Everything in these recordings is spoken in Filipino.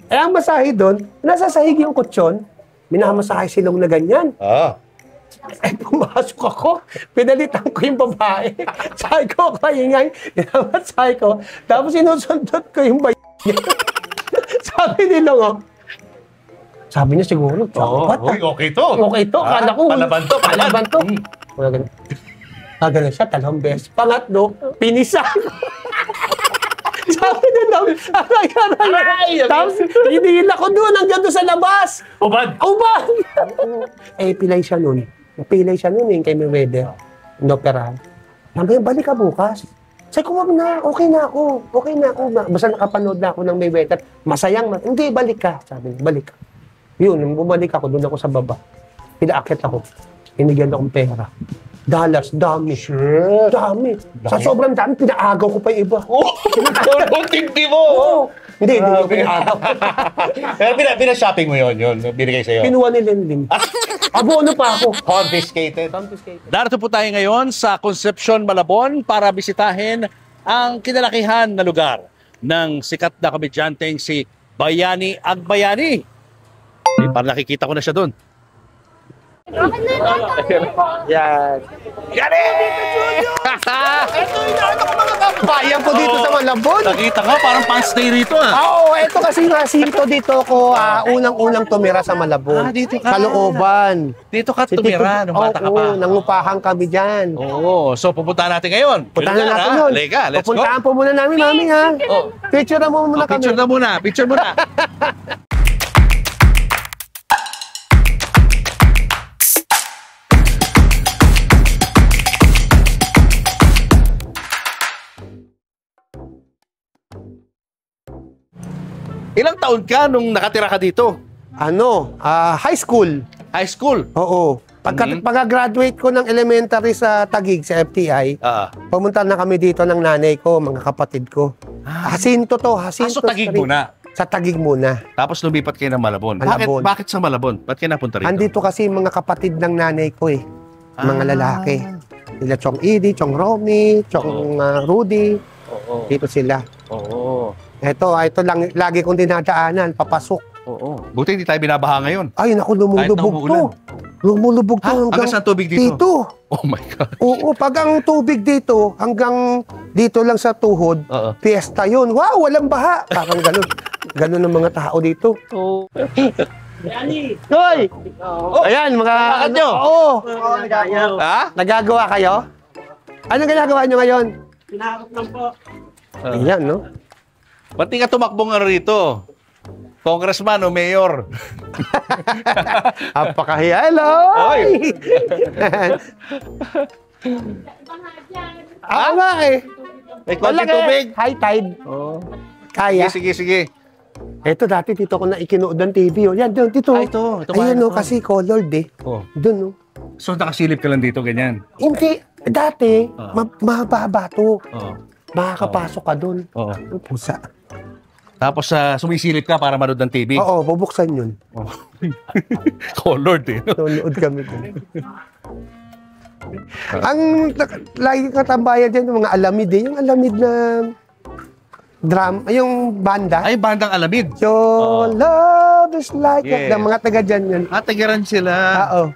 Eh, ang masahe doon, nasa sahig yung kutsyon, minamasahe silong na ganyan. Eh, pumasok ako, pinalitan ko yung babae. Sabi ko, kaingay, minamasahe ko. Tapos sinusundot ko yung niya. Sabi nila nga, sabi niya siguro, okay to. Okay to, kala ko. Palaban to. Ganun siya, 3 beses. Pangatlo, pinisa. Sabi nila, tapos hinihila ko doon hanggang doon sa labas. Ubad. Eh, pilay siya nun. Napilay siya nun kay Mayweather. Inoperahan. Sabi, balik ka bukas. Sabi ko, wag na, okay na ako. Basta nakapanood na ako ng Mayweather. Masayang, hindi, balik ka. Sabi niya, balik ka. Yun, nung bumalik ako, doon ako sa baba. Pinaakit ako. Hinigyan akong pera. Dollars, dami. Sure. Dami. Sa sobrang dami, pinaagaw ko pa yung iba. Hindi mo. Hindi ko pinaagaw. Pero pinashopping mo yun, binigay sa'yo. Kinuha ni Lenling. Abono pa ako. Confiscated. Narito po tayo ngayon sa Concepcion, Malabon para bisitahin ang kinalakihan na lugar ng sikat na komedyanteng si Bayani Agbayani. Parang nakikita ko na siya doon. Yan. Gani! Ito yung mga kabayan ko dito sa Malabon. Nakita nga, parang pan-stay rito Oo, ito kasi nasinto dito ko unang-unang tumira sa Malabon. Dito ka. Kalooban. Dito ka tumira nung bata ka pa. Oo, nangupahan kami dyan. Oo, so pupuntahan natin ngayon. Puntahan na natin yun. Lega, let's go. Pupuntahan po muna namin, mami, ha? Picture na mo muna kami. Picture muna. Ilang taon ka nung nakatira ka dito? High school. High school? Oo. Pagka-graduate ko ng elementary sa Taguig, sa FTI, pumunta na kami dito ng nanay ko, mga kapatid ko. Jacinto to, Jacinto. So Taguig muna? Sa Taguig muna. Tapos lumipat kayo ng Malabon. Malabon. Bakit sa Malabon? Ba't kayo napunta rito? Andito kasi mga kapatid ng nanay ko mga lalaki. Sila Chong Edie, Chong Romy, Chong Rudy. Dito sila. Ito lang, lagi kong dinadaanan, papasok. Buti hindi tayo binabaha ngayon. Ay, naku, lumulubog to. Lumulubog to hanggang saan tubig dito? Oh my God. Oo, pag ang tubig dito, hanggang dito lang sa tuhod, fiesta yun. Wow, walang baha. Parang ganun. Ganun ang mga tao dito. Hoy! Ayan, mga... Bakit nyo? Oo. Nagagawa kayo? Anong ginagawa nyo ngayon? Pinahakot lang po. Ayan, no? Ba't di ka tumakbo nga rito? Congressman o mayor? Apakahiya, hello! Oy! Nga eh. May konting tubig? High tide. Kaya. Sige. Ito dati dito ko na ikinood ng TV. Yan, doon, dito. Ito Ayun, no, kasi colored eh. Doon, no. So nakasilip ka lang dito, ganyan? Hindi. Dati, mahaba to. Makakapasok ka doon. Ang pusa. Tapos sumisilip ka para manood ng TV? Oo, bubuksan yun. Colored eh. Nood kami doon. Ang lagi katambayan dyan, yung mga alamid eh. Yung alamid na drum, yung banda. Ay, bandang alamid. Your love is like that. Mga taga dyan yun. Tagaran sila. Oo.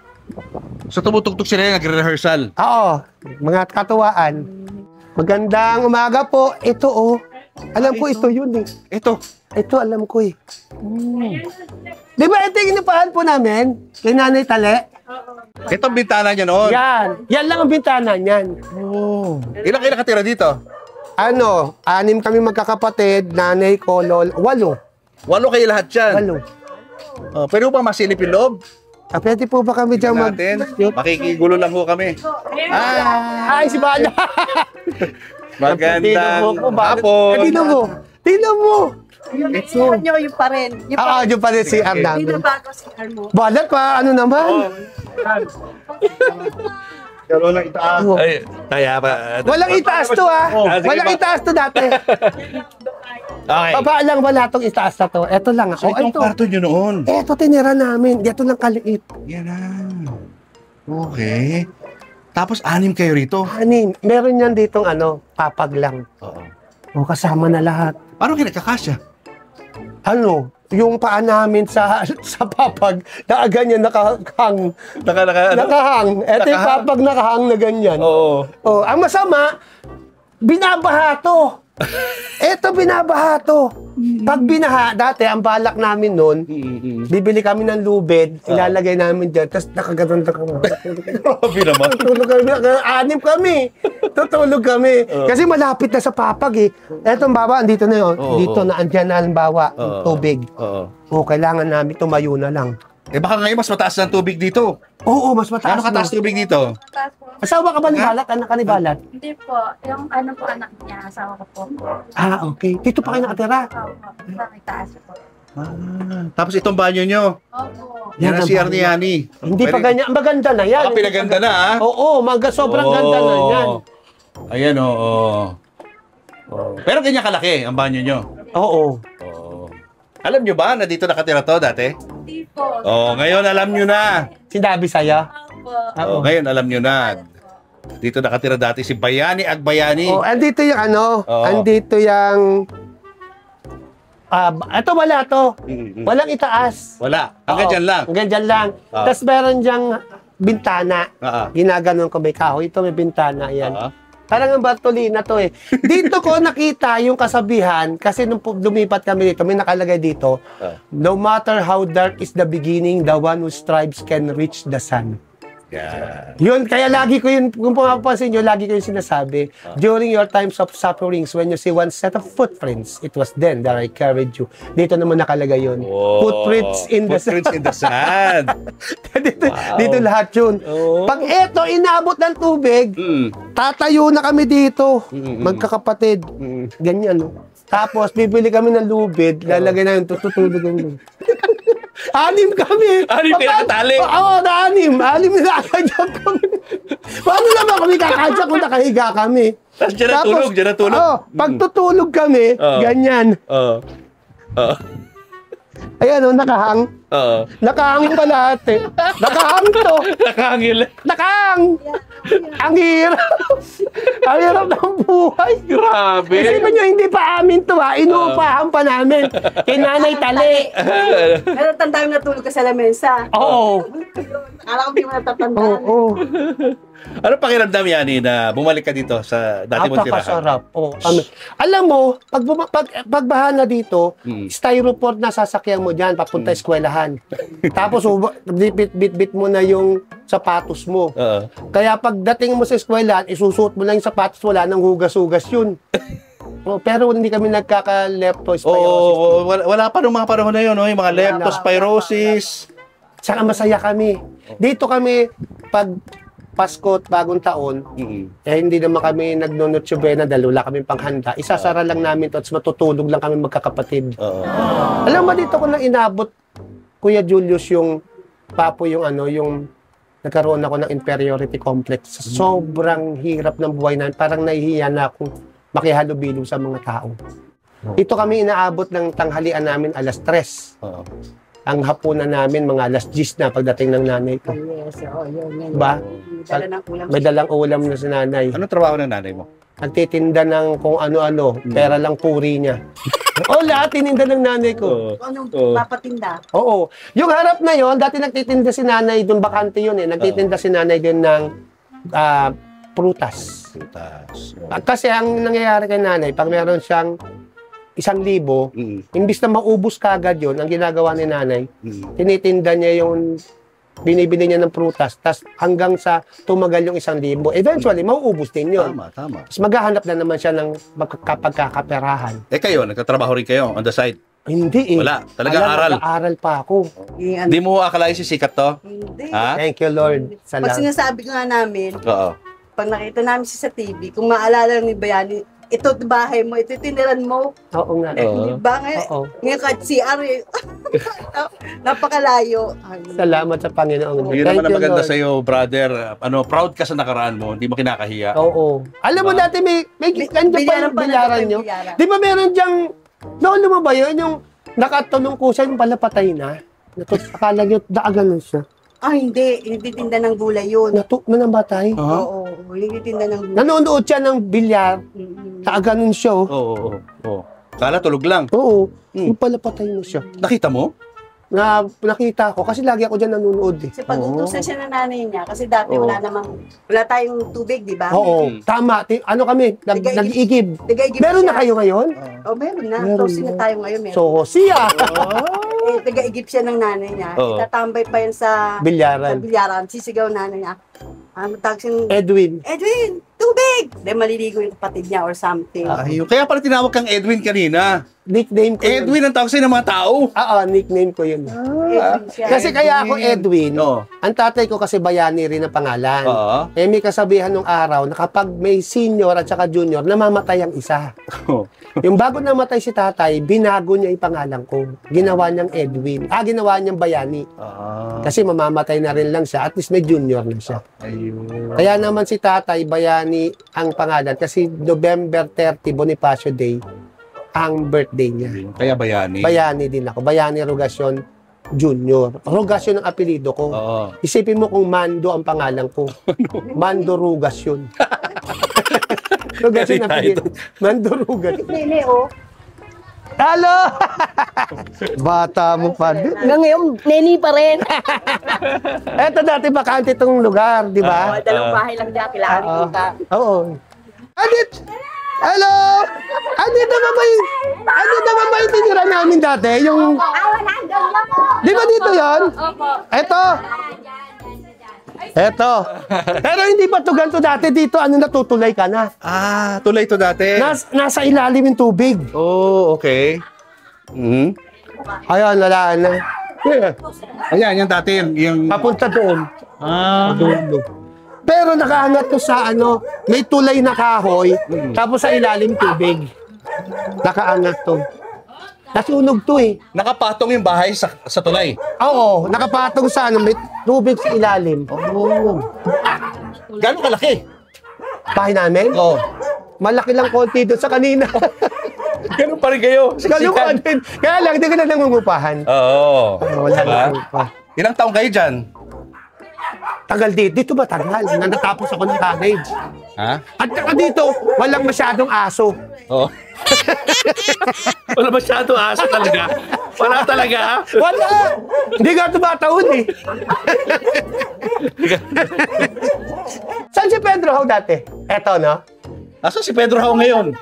So tumutugtog sila yung nagre-rehearsal? Oo. Mga katuwaan. Magandang umaga po. Ito alam ko ito yun eh. Ito alam ko eh. Di ba ito yung inipahan po namin? Kay Nanay Tale? Ito ang bintana niya noon? Yan lang ang bintana niyan. Ilang katira dito? 6 kami magkakapatid, nanay ko, 8. 8 kayo lahat dyan? 8. Pwede ba masilip yung loob? Pwede po ba kami dyan Makikigulo lang ho kami. Ay, si Bala! Magandang hapon. Tingnan mo! Ito nyo yung pa rin. Yung pa rin si Arnaldo. Hindi na bago si Armo. Balat pa, ano naman? Walang itaas. Ay, kaya ba? Walang itaas to Walang itaas to dati. Okay. Baba lang wala itong itaas na to. Ito lang. So itong kwarto nyo noon? Ito tinira namin. Ito lang kaliit. Yan na. Okay. Tapos 6 kayo rito? 6. Meron yan ditong papag lang. Oo. Kasama na lahat. Paano kinagkakasya? yung paa namin sa sa papag, na ganyan nakahang. Nakahang. Ito yung Nakahang? papag nakahang na ganyan. Oo. Oh, ang masama, binabaha to. Ito binabaha to. Pag binaha, dati ang balak namin noon, bibili kami ng lubid, ilalagay namin dyan, tapos nakagano'n na kami. Grabe naman. Tutulog kami, anim kami. Tutulog kami. Kasi malapit na sa papag eh. Etong baba, andito na yun. Oo, Dito oo. na, andyan na halimbawa, Oo. tubig. Oo. O, kailangan namin tumayo na lang. Eh baka ngayon mas mataas ng tubig dito. Oo, mas mataas. Gaano kataas tubig dito? Tapos po, Asawa ka ba ni Balat? Anak ka ni Balat? hindi po, yung ano po anak niya, asawa ko po. Ah, okay. Dito pa kayo nakatira. Opo, sa taas po. Tapos itong banyo nyo. Opo. Yan ang ang CR ni banyo. Yani. Hindi pa ganyan. Maganda na yan. Ah, pinaganda na ah. Oo, sobrang ganda na yan. Ayan, oo. Pero ganyan kalaki ang banyo nyo. Oo. Oo. Alam nyo ba na dito nakatira to dati? Hindi po. Oo, ngayon alam nyo na. Sinabi sa'yo? Opo. Oo, ngayon alam nyo na. Dito nakatira dati si Bayani Agbayani. Oh, andito yung ano, Oo. andito yung ito wala to. Walang itaas. Wala. Hanggang Oo, dyan lang. Hanggang dyan lang. Oo. Tapos meron dyang bintana. Oo. Ginaganon ko may kahoy. Ito may bintana. Yan. Oo. Parang ang Bartolina to eh. Dito ko nakita yung kasabihan kasi nung lumipat kami dito, may nakalagay dito, no matter how dark is the beginning, the one who strives can reach the sun. Yan. Yun, kaya lagi ko yun, kung pumapansin nyo, lagi ko yung sinasabi. During your times of sufferings, when you see one set of footprints, it was then that I carried you. Dito naman nakalagay yun. Oh. Footprints in the Footprints in the sand. dito, Wow. dito lahat yun. Oh. Pag eto, inabot ng tubig, tatayo na kami dito. Magkakapatid. Ganyan, no? Tapos, bibili kami ng lubid, lalagay na yun, tutulog yung lubid. Anim kami. Anim pinakatali. Oo, anim. Anim na kakadyak kami. Paano naman kami kakadyak kung nakahiga kami? Tapos dyan ang tulog, dyan ang tulog. Oo, pagtutulog kami, Oo. ganyan. Oo. Oo. Ayan, oh, nakahang. Oo. Nakahang pa lahat eh. Nakahang to. Nakahangil. Nakahang. Ang hirap. Ang hirap ng buhay. Grabe. Kasi ba nyo, hindi pa amin to ha. Inuupahan pa namin. Kay Nanay Tali. Pero tandaan mo natulog ka sa lamesa. Oo. Akala ko hindi mo natatandaan. Oo. Ano pakiramdam Yani na bumalik ka dito sa dati mong tirahan? Napakasarap. Oo. Alam mo, pagbaha na dito, styrofoam na sasakyan mo dyan, papunta eskwelahan. Tapos, bit mo na yung sapatos mo. Oo. Kaya pagdating mo sa eskwelahan, isusuot mo lang yung sapatos, wala nang hugas-hugas yun. Pero hindi kami nagkaka-leptospirosis. Oo, wala pa nung mga panahon na yun, no? Yung mga leptospirosis. Saka masaya kami. Dito kami, pag Pasko at Bagong Taon, hindi naman kami nagno-Noche Buena dahil wala kaming panghanda. Isasara lang namin to at matutulog lang kami magkakapatid. Oo. Alam mo, dito ko na inabot, Kuya Julius, yung papo yung nagkaroon ako ng inferiority complex. Sobrang hirap ng buhay namin. Parang nahihiya na akong makihalubilo sa mga tao. Dito kami inaabot ng tanghalian namin alas 3. Oo. Ang hapunan namin mga alas 10 na pagdating ng nanay ko. Yes, oo, yun. Ba? Dala ng ulam. May dalang ulam na si nanay. Anong trabaho ng nanay mo? Nagtitinda ng kung ano-ano, pera lang puri niya. O lahat tininda ng nanay ko. Anong Oo. papatinda? Oo. Yung harap na yon, dati nagtitinda si nanay, doon bakante yun eh. Nagtitinda si nanay din ng prutas. Putas. Kasi ang nangyayari kay nanay, pag meron siyang 1,000, imbis na maubos kagad yun, ang ginagawa ni nanay, tinitinda niya yung binibili niya ng prutas, tas hanggang sa tumagal yung 1,000. Eventually, mauubos din yun. Tama. Tapos maghahanap na naman siya ng pagkakaperahan. Eh kayo, nagtatrabaho rin kayo on the side. Hindi eh. Wala. Talagang aral. Nag-aaral pa ako. Hindi mo akalain si sikat to? Hindi. Ha? Thank you, Lord. Pag Salamat. sinasabi ko nga namin, Oo. pag nakita namin siya sa TV, kung maalala ni Bayani, ito bahay mo, ito tindiran mo. Oo nga. Oo. Diba? Ngayon, Oo. ngayon kahit CR, eh. Napakalayo. Ay, Salamat sa Panginoon. Yun naman ang maganda Lord. sa'yo, brother. Proud ka sa nakaraan mo. Hindi mo kinakahiya. Oo. Alam mo dati may kanto pa Bilyaran yung pa na bilaran daw, nyo. bilyaran. Di ba meron dyang, lolo mo ba yun? Yung nakatulong ko siya, yung pala patay na. Akala nyo, ganun siya. hindi. Hindi tinda ng gulay yun. Manabatay. Oo, hindi tinda ng gulay. Nanonood siya ng bilyar, Mm-mm. ganun siya. Oh. Oo. Kala tulog lang. Oo, Hmm. yung pala patay na siya. Nakita mo? Nakita ko kasi lagi ako dyan nanonood eh. Kasi pag-utusan siya ng nanay niya, kasi dati wala tayong tubig, di ba? Oo, Mm. tama. Ano kami, Nag-iigib. nag-iigib. Nag-iigib Meron na siya. kayo ngayon? Oh, meron na. Meron Close na na. tayo ngayon. Meron. So, siya! Nag-iigib siya ng nanay niya. Oo. Itatambay pa yan sa Bilyaran. bilyaran. Sisigaw nanay niya. Tawag siyang, Edwin. Edwin, tubig! Then maliligo yung kapatid niya or something. Ayun. Kaya pala tinawag kang Edwin kanina. Nickname ko yun. Edwin ang tawag sa'yo ng mga tao. Nickname ko yun. Edwin siya. Kasi kaya ako Edwin, Oo. ang tatay ko kasi Bayani rin ang pangalan. Oo. May kasabihan nung araw na kapag may senior at saka junior, namamatay ang isa. Yung bago namatay si tatay, binago niya yung pangalan ko. Ginawa niyang Edwin. Ginawa niyang Bayani. Kasi mamamatay na rin lang siya, at least may junior na siya. Ayun. Kaya naman si tatay, Bayani ang pangalan. Kasi November 30, Bonifacio Day, ang birthday niya. Kaya bayani. Bayani din ako. Bayani Rogacion Junior. Rogacion ang apelido ko. Oo. Isipin mo kung Mando ang pangalan ko. Mando Rogacion. Rogacion ang apelido. Mando Rogacion. Nene, oh. Halo! Bata mo pa din. Hanggang ngayon, neni pa rin. Eto dati bakante itong lugar, di ba? Dalawang bahay lang dyan. Kailangan Oo. kita. Oo. Adit! Hello! Andito naman ba yung tinira namin dati? Yung... Di ba dito yon? Eto. Eto. Pero hindi pa to ganito dati dito. Ano, natutulay ka na. Tulay to dati. Nasa ilalim yung tubig. Oh, okay. Mhm. Ayan, wala na. Ayan, yan dati yung... Papunta doon. Dulo. Pero nakaangat to sa ano, may tulay na kahoy, tapos sa ilalim tubig. Nakaangat to. Nasunog to eh. Nakapatong yung bahay sa tulay. Oo, nakapatong sa ano, may tubig sa ilalim. Gano'ng kalaki? Bahay namin? Oo. Malaki lang konti doon sa kanina. Ganun pa rin kayo. Ganun ka din. Kaya lang, hindi ko na nangungupahan. Oo. Wala Diba? na. Ilang taong kayo dyan? Tagal dito. Dito ba tagal? Natapos ako ng college. Ha? At saka dito, walang masyadong aso. Oo. Wala masyado aso talaga. Wala talaga. Wala! Hindi ka tumataon eh. Saan si Pedro How dati? Eto, no? Aso si Pedro Hao ngayon?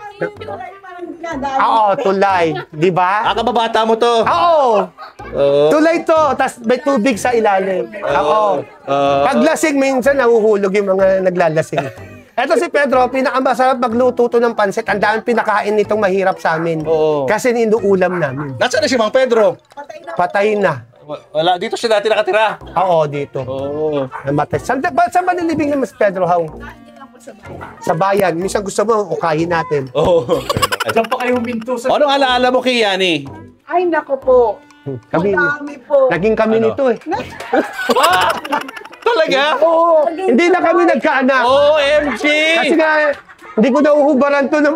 Oo, tulay. Di ba? Kababata mo to. Oo! Oo. Tulay to, tas may tubig sa ilalim. Oo. Paglasing, minsan nahuhulog yung mga naglalasing. Eto si Pedro, pinakamasarap magluto to ng pansit. Ang dami pinakain nitong mahirap sa amin. Oo. Kasi ninuulam namin. Nasaan na si Mang Pedro? Patay na. Wala. Dito siya dati nakatira. Oo, dito. Oo. Namatay. Saan ba nilibing naman si Pedro How? Sa bayan. Minsan gusto mo, ukahin natin. Oo. Diyan pa kayo huminto sa... Anong alaala mo kay Yani? Ay, nako po. Kami, Madami po. naging kami Ano? nito eh. Talaga? Oo, hindi na kami nagkaanak. OMG! Kasi nga, hindi ko nauhubaran to ng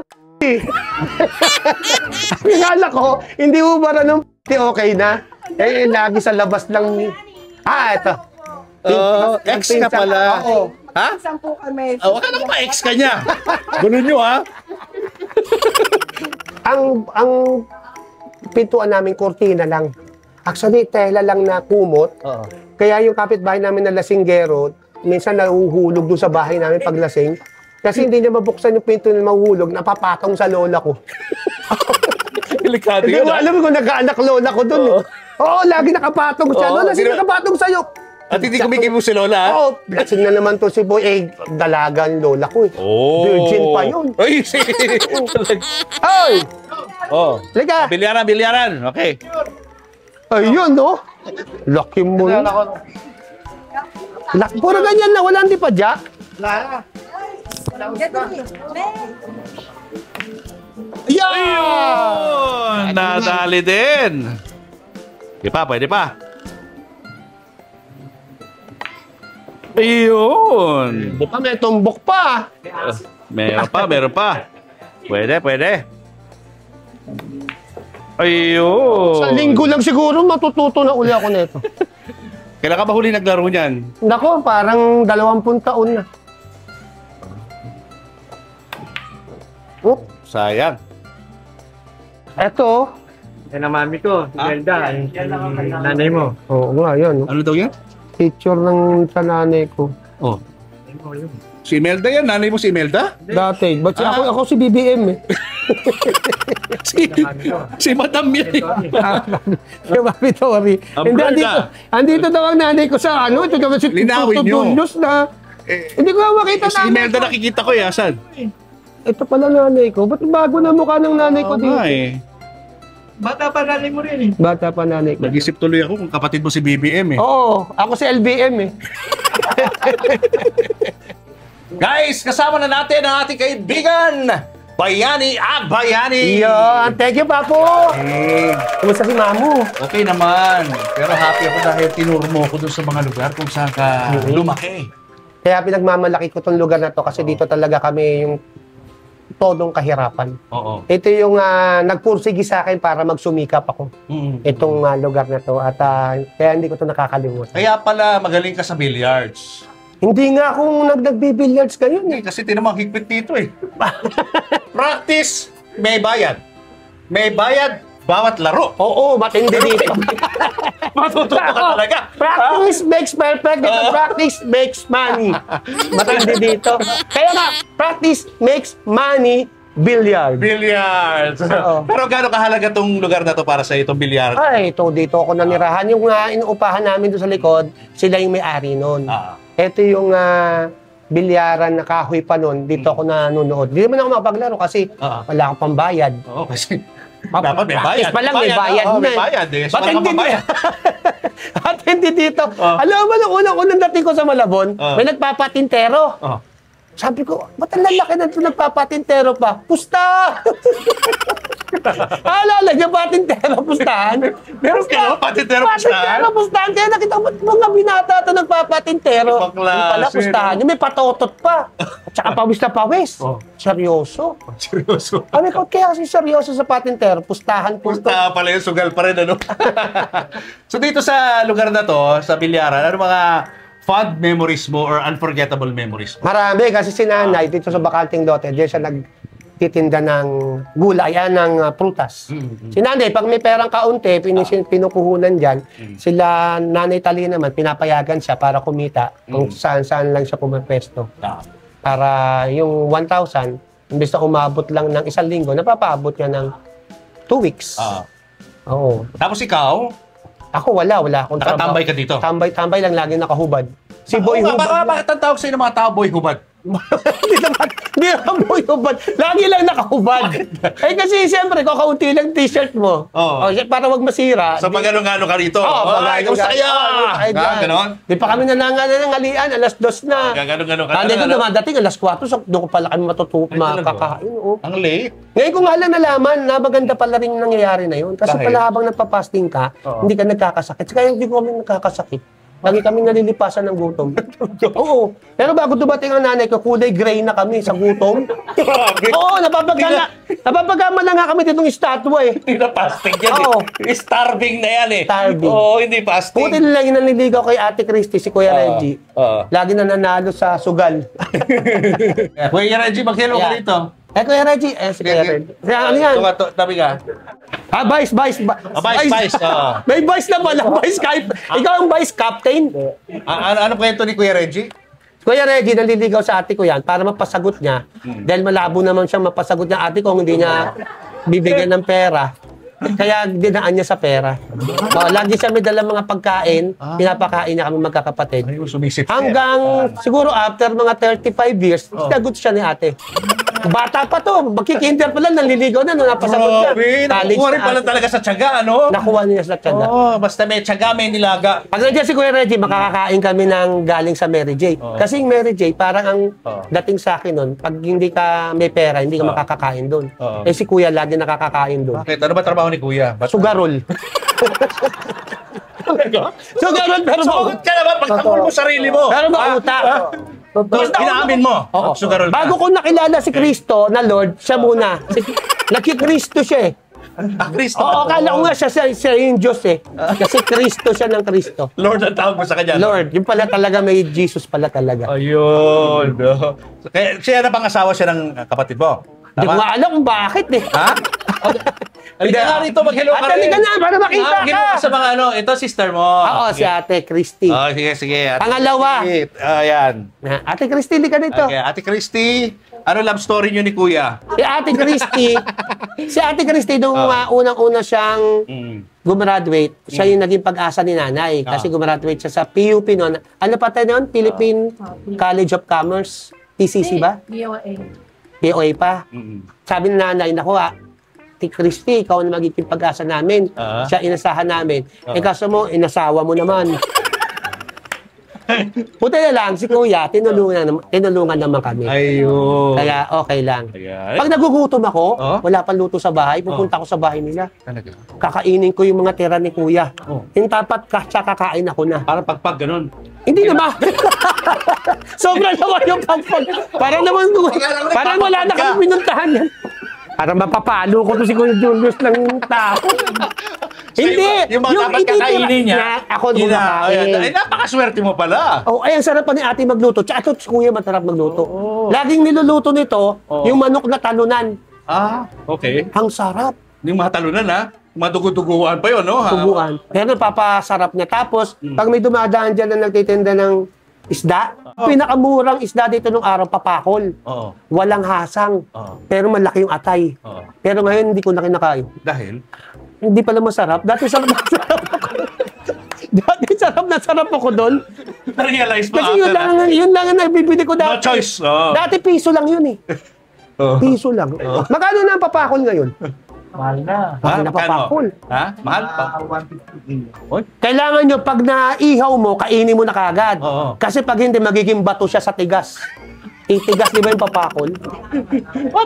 Akala ko, hindi hubaran ng okay na. Eh, lagi sa labas lang. Ito. Ex ka pala. Oo. Ha? Saan po kami? Wag ka nang pa-ex ka niya. Gulo nyo, ha? Ang pintuan namin, kortina lang. Actually, tela lang na kumot. Oo. Kaya yung kapitbahay namin na lasinggero, minsan nahuhulog doon sa bahay namin pag lasing. Kasi hindi niya mabuksan yung pinto na mahuhulog, napapatong sa lola ko. Delikado Hindi yun, mo ha? alam kung nagkaanak lola ko doon. Oo. Oo, lagi nakapatong siya. Oo, Lola, sino hindi na- nakapatong sa'yo? At hindi kumikibo si Lola, ha? Oo, lasing na naman to si Boy. Eh, dalaga yung lola ko eh. Oh. Virgin pa yun. Ay, si... Ay! oh. Liga! Bilyaran, bilyaran. Okay. Ayun, no? Lucky mo. Puro ganyan na, wala hindi pa jack. Yeah! Ayun! Nadali din. Di pa, pwede pa. Ayun. Di pa, may tumbok pa. Meron pa. Pwede, pwede. Ayun. Sa linggo lang siguro, matututo na uli ako nito. Kailan ka ba huli naglaro niyan? Nako, parang 20 taon na. Sayang. Eto. Yan ang mami ko, si Melda, yung nanay mo. Oo nga, yun. Ano daw yan? Picture ng sa nanay ko. Oh. Si Imelda yan, nanay mo si Imelda? Dati. Ba't ako si BBM eh. si Madam yan. Si Mami Tori. Ang Hindi, brother. andito daw ang nanay ko sa ano. Ito daw si Linawin nyo. Tutulyos na. Hindi ko nga makita Si nanay Imelda ko. nakikita ko eh, asan? Ito pala nanay ko. Ba't bago na mukha ng nanay ko Oo dito? nga eh. Bata pa nanay mo rin eh. Bata pa nanay ko. Nag-isip tuloy ako kung kapatid mo si BBM eh. Oo, ako si LBM eh. Guys, kasama na natin ang ating kaibigan, Bayani Agbayani. Yun, thank you, Papo. Kumusta si Mamu? Okay naman. Pero happy ako dahil tinuro mo ko dun sa mga lugar kung saan ka lumaki. Kaya pinagmamalaki ko tong lugar na to kasi dito talaga kami yung todong kahirapan. Oo. Ito yung nagpursigi sa akin para magsumikap ako. Itong lugar na to at kaya hindi ko to nakakalimutan. Kaya pala magaling ka sa billiards. Hindi nga akong nagbibilliards kayo eh. Kasi tinamang higpit dito eh. Practice, may bayad. May bayad, bawat laro. Oo, matindi dito. Matututo ka talaga. Practice makes perfect. Practice makes money. Matindi dito. Kaya nga, practice makes money billiard. Billiards. Oo. Pero gaano kahalaga tong lugar na to para sa itong bilyar? Ay, ito dito ako nanirahan. Yung inuupahan namin doon sa likod, sila yung may-ari nun. Ito yung bilyaran na kahoy pa nun. Dito ako nanonood. Hindi naman ako makapaglaro kasi wala akong pambayad. Oo, kasi dapat may bayad. Pa lang, may bayad Oo, na. may bayad eh. Ba't hindi dito? Ba't hindi dito? Alam mo, nung unang dating ko sa Malabon, may nagpapatintero. Sabi ko, ba't ang lalaki na ito nagpapatintero pa? Pusta! Alala niya, patintero, pustahan? Meron ka, patintero, pustahan? Patintero, pustahan. Kaya nakita ko, mga binata ito nagpapatintero. Ibang klase, Yung pala, pustahan. Yung may patotot pa. At saka pawis na pawis. Seryoso. Seryoso. Kami ko, kaya kasi seryoso sa patintero, pustahan po. Pusta pala yung sugal pa rin, ano? So dito sa lugar na to, sa bilyaran, ano mga fond memories mo or unforgettable memories mo? Marami kasi si nanay dito sa Bakanting Lote, diyan siya nagtitinda ng gulay, ng prutas. Si nanay, pag may perang kaunti, pinukuhunan dyan, sila nanay Tali naman, pinapayagan siya para kumita kung saan-saan lang siya pumapesto. Para yung 1,000, imbes na umabot lang ng 1 linggo, napapaabot niya ng 2 weeks. Oo. Tapos ikaw, Ako wala akong nakatambay ka dito? Tambay lang, lagi nakahubad. Si Boy Oo nga, Hubad. bakit ang tawag sa'yo ng mga tao, Boy Hubad? Hindi naman Boy Hubad. Lagi lang nakahubad. Eh kasi siyempre, kakaunti lang t-shirt mo. Oo. Para wag masira. So pag ano-ano ka rito? Ay, kamusta kaya? Ganon? Di pa kami nanangalan ng alian, alas 2 na. Ganon-ganon ka. Hindi ko dumadating, alas 4, so doon ko pala kami makakain. Oh. Ang late. Ngayon ko nga lang nalaman na maganda pala rin nangyayari na yun. Kasi Dahil? pala habang nagpa-fasting ka, hindi ka nagkakasakit. Kaya hindi ko kami nagkakasakit. Lagi kami nalilipasan ng gutom. Oo. Pero bago dumating ang nanay ko, kulay gray na kami sa gutom. Oo, napapagama na nga kami ditong estatwa eh. Hindi na fasting yan Oo. eh. Starving na yan eh. Starving. Oo, hindi fasting. Buti nila yung naniligaw kay Ate Christy, si Kuya Reggie. Lagi na nanalo sa sugal. Kuya Reggie, mag-hello ka Yeah. dito. Kuya Reggie. Si Kuya Reggie. Kaya ano yan? Tabi ka. Vice. Vice. May vice na pala. Vice captain. Ikaw ang vice captain. Ano kwento ni Kuya Reggie? Kuya Reggie, naliligaw sa ate ko yan para mapasagot niya. Dahil malabo naman siya mapasagot niya ate ko kung hindi niya bibigyan ng pera. Kaya dinaan niya sa pera. Lagi siya may dalang mga pagkain. Pinapakain niya kami magkakapatid. Ay, sumisit siya. Hanggang siguro after mga 35 years, sinagot siya ni ate. Bata pa to. Magkikinder pa lang, nanliligaw na nung napasagot niya. Nakuha rin pala talaga sa tiyaga, ano? Nakuha niya sa tiyaga. Basta may tiyaga, may nilaga. Pag nandiyan si Kuya Reggie, makakakain kami ng galing sa Mary J. Kasi yung Mary J, parang ang dating sa akin nun, pag hindi ka may pera, hindi ka makakakain doon. Eh si Kuya lagi nakakakain doon. Bakit? Ano ba trabaho ni Kuya? Sugarol. Sugarol, pero Sumagot ka naman pag tanggol mo sarili mo. Pero mauta. Inaamin mo. Sugarol ka. Bago ko nakilala si Kristo na Lord, siya muna. Nagki-Kristo siya eh. Kristo. Oo, akala ko nga siya yung Diyos eh. Kasi Kristo siya ng Kristo. Lord ang tawag mo sa kanya. Lord, yung pala talaga may Jesus pala talaga. Ayun. Kaya siya na pang asawa siya ng kapatid mo. Hindi ko nga alam kung bakit eh. Ha? Halika nga rito, mag-hello ka rin. Halika na, para makita Mag-hello ka. ka sa mga ano. Ito, sister mo. Oo, si Ate Christy. Oh, sige. Ate Pangalawa. Christy. Ayan. Ate Christy, halika dito. Okay, Ate Christy, ano love story niyo ni Kuya? Si Ate Christy, nung unang-una siyang gumraduate, siya yung naging pag-asa ni nanay. Kasi gumraduate siya sa PUP noon. Ano pa tayo noon? Philippine College of Commerce. PCC ba? BOA. POA pa. Sabi ni nanay, naku Ate Christy, ikaw na magiging pag-asa namin. Siya inasahan namin. Kaso mo, inasawa mo naman. Puti na lang, si Kuya, tinulungan naman kami. Ayun. Kaya okay lang. Ayan. Pag nagugutom ako, wala pang luto sa bahay, pupunta ako sa bahay nila. Talaga? Kakainin ko yung mga tira ni Kuya. Yung tapat kakain ako na. Parang pagpag ganun. Hindi naman. Sobra naman yung pagpag. Parang wala na kami pinuntahan yan. Parang mapapalo ko to si Kuya Julius ng tao. So, Hindi. yung mga dapat kakainin niya, ako yung kumakain. ay, napakaswerte mo pala. Oh, ay, ang sarap pa ni ate magluto. Tsaka ito, si Kuya matarap magluto. Laging niluluto nito, yung manok na talunan. Okay. Ang sarap. Yung mga talunan, ha? Madugo-duguan pa yun, no? Tubuan. Pero papasarap niya. Tapos, pag may dumadaan dyan na nagtitinda ng isda, pinakamurang isda dito nung araw, papakol. Walang hasang. Pero malaki yung atay. Pero ngayon, hindi ko na kinakain. Dahil? Hindi pala masarap. Dati sarap na sarap ako. Dati sarap na sarap ako doon. Na-realize mo Kasi yun lang ang nabibili ko No dati. choice. Dati piso lang yun eh. Piso lang. Magkano na ang papakol ngayon? Mahal na. Mahal na papakol. Ha? Mahal pa? 150. Kailangan nyo, pag naihaw mo, kainin mo na kagad. Kasi pag hindi, magiging bato siya sa tigas. Titigas, di ba yung papakol?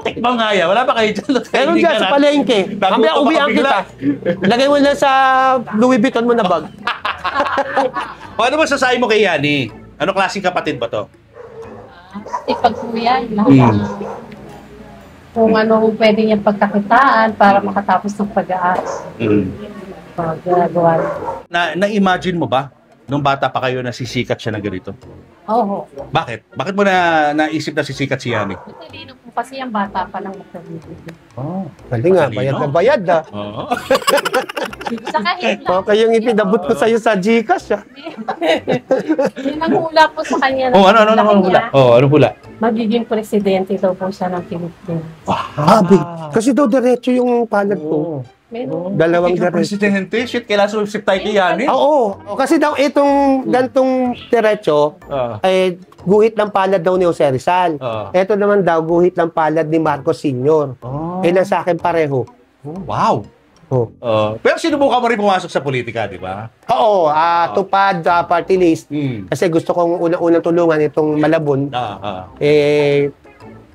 Tikman nga yan. Wala ba kayo dyan? Meron dyan sa palengke. Mamaya uwian kita. Lagay mo lang sa Louis Vuitton mo na bag. Ano ba sasabi mo kay Yani? Ano klaseng kapatid ba to? Ipag po yan. Kung ano pwede niyang pagkakitaan para makatapos ng pag-aaral. Ginagawa niya. Na-imagine mo ba nung bata pa kayo na sisikat siya na ganito? Oo. Bakit? Bakit mo naisip na sisikat si Yani? Matalino po kasi yung bata pa lang matalino. Galing nga, bayad na bayad ah. Sa kahit lang. Okay yung ipinabot ko sa'yo sa Gcash ah. Yung nanghula po sa kanya. Ano hula? Ano hula? Magiging presidente daw po siya ng Pilipinas. Sabi. Kasi daw diretso yung palad ko. Meron. Dalawang Ikaw diretso. presidente? Shit, kailangan sumipsip tayo kay Yani? Oo. Kasi daw itong gantong diretso, guhit ng palad daw ni Jose Rizal. Ito naman daw, guhit ng palad ni Marcos Sr. Ilan sa akin pareho. Wow! Pero sinubukan mo rin pumasok sa politika, di ba? Oo, tupad party list. Kasi gusto kong unang-unang tulungan itong Malabon.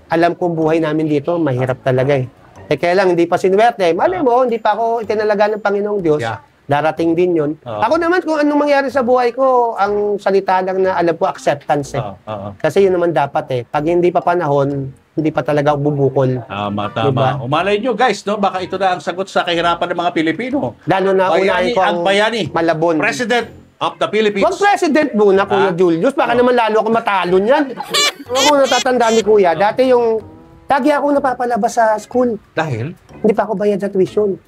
Alam kong buhay namin dito, mahirap talaga eh. Kaya lang, hindi pa sinuwerte. Malay mo, hindi pa ako itinalaga ng Panginoong Diyos. Darating din yun. Ako naman, kung anong mangyari sa buhay ko, ang salita lang na alam ko, acceptance eh. Kasi yun naman dapat eh. Pag hindi pa panahon, hindi pa talaga bubukol. Tama. Diba? Umalay nyo, guys, no? Baka ito na ang sagot sa kahirapan ng mga Pilipino. Lalo na unahin ko ang Bayani, Malabon. President of the Philippines. Huwag president muna, Kuya Julius. Baka naman lalo ako matalo niyan. Ako natatandaan ni Kuya, dati yung lagi ako napapalabas sa school. Dahil? Hindi pa ako bayad sa tuition.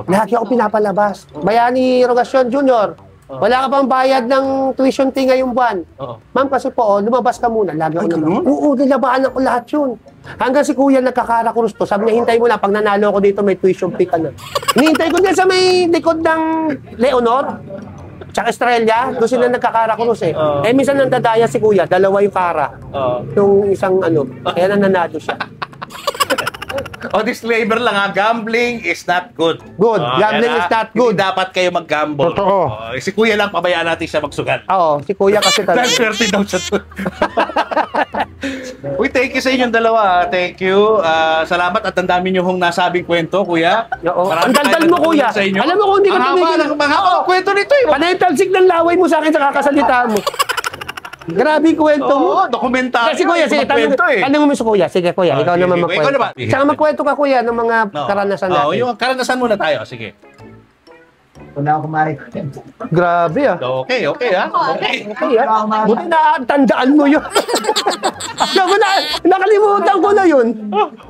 Lagi ako pinapalabas. Bayani Rogasyon Junior, wala ka pang bayad ng tuition fee ngayong buwan. Ma'am, kasi po, lumabas ka muna. Lagi ako naman. Oo, nilabaan ako lahat yun. Hanggang si Kuya nagkakarakrus to. Sabi niya, hintay mo na. Pag nanalo ako dito, may tuition fee ka na. Hinihintay ko niya sa may likod ng Leonor. Tsaka Estrella, doon sila nagkakarakrus eh. Minsan nang dadaya si Kuya, dalawa yung kara. Yung isang kaya nananado siya. Disclaimer lang ha, gambling is not good. Good, gambling is not good. Hindi dapat kayo mag-gamble. Totoo. Si Kuya lang, pabayaan natin siya magsugal. Oo, si Kuya kasi talaga. Swerte daw siya doon. Uy, thank you sa inyong dalawa. Thank you. Salamat at ang dami nyo hong nasabing kwento, Kuya. Oo. Marami Ang daldal tayong mo, Kuya. natutunan sa inyo. Alam mo kung hindi ka tumigil. Mahaba ang kwento nito eh. Panay talsik ng laway mo sa akin sa kakasalita mo. Grabe kwento mo. Oo, dokumentaryo. Kasi Kuya, sige, tanong mo si Kuya. Sige, Kuya, ikaw sige, naman ikaw magkwento. naman. Tsaka magkwento ka, Kuya, ng mga karanasan natin. Yung karanasan muna tayo. Sige. Wala ako kumain. Grabe ah. Okay ha? Okay. Okay, ah. Buti na tandaan mo yun. Nakalimutan ko na yun.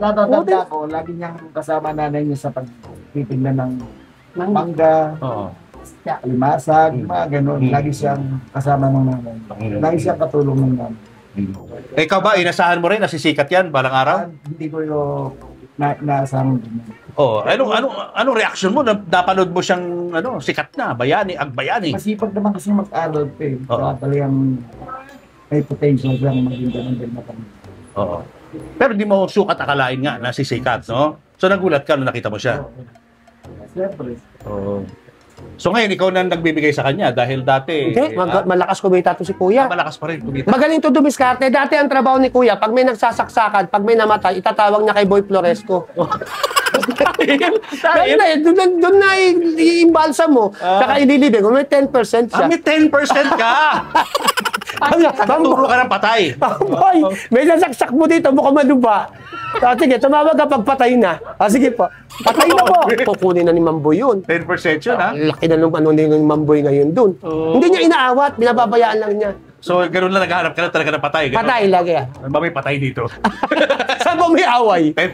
Natatanda ko, lagi niyang kasama nanay niya sa nagtitinda ng mangga, Oo. limasag, mga ganun. Lagi siyang kasama ng nanay. Lagi siyang katulong ng nanay. Ikaw ba, inasahan mo rin na sisikat yan balang araw? Hindi ko yung naasahan din. Oo. Anong reaction mo? Napanood mo siyang sikat na, Bayani, Agbayani. Masipag naman kasi mag-aral pa eh. Oo. Kaya talagang may potential siyang maging ganun din na kami. Oo. Pero di mo sukat akalain nga na sisikat, no? So nagulat ka nung nakita mo siya. Siyempre. Oo. So ngayon, ikaw na nagbibigay sa kanya dahil dati... Hindi, malakas kumita to si Kuya. malakas pa rin kumita. Magaling to dumiskarte. Dati ang trabaho ni Kuya, pag may nagsasaksakan, pag may namatay, itatawag niya kay Boy Floresco. Doon na i-imbalsa mo. Saka ililibig. Kung may 10% siya. May 10% ka! Nakaturo ka ng patay. Boy, may nasaksak mo dito, mukhang maluba. Sige, tumawag ka pag patay na. Sige po. Patay na po. Kukunin na ni Mamboy yun. 10% yun, ha? Laki na nung ni Mamboy ngayon dun. Hindi niya inaawat, binababayaan lang niya. So, ganun lang naghahanap ka na talaga ng patay. Ganun. Patay lagi ah. May patay dito. Saan mo may away? 10%.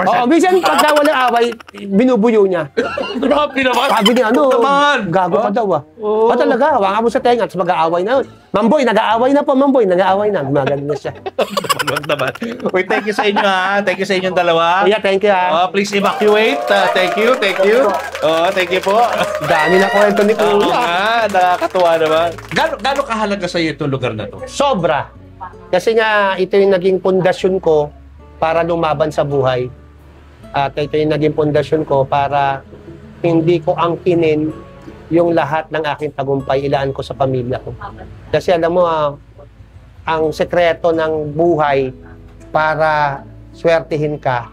Oo, minsan pagka walang away, binubuyo niya. Grabe naman. Sabi niya, Naman. gago ka daw ah. Talaga, hawakan mo sa tenga, tapos mag-aaway na. Mamboy, nag-aaway na po, Mamboy, nag-aaway na. Gumagaling na siya. Wag naman. Uy, thank you sa inyo, ha? Thank you sa inyong dalawa. Kuya, thank you ah. Please evacuate. Thank you. Thank you po. Dami na kwento ni Oo Kuya. nga, nakakatuwa naman. Gano'ng kahalaga sa iyo itong lugar na to? Sobra. Kasi nga, ito yung naging pundasyon ko para lumaban sa buhay. At ito yung naging pundasyon ko para hindi ko angkinin yung lahat ng aking tagumpay, ilaan ko sa pamilya ko. Kasi alam mo, ang sekreto ng buhay para swertihin ka,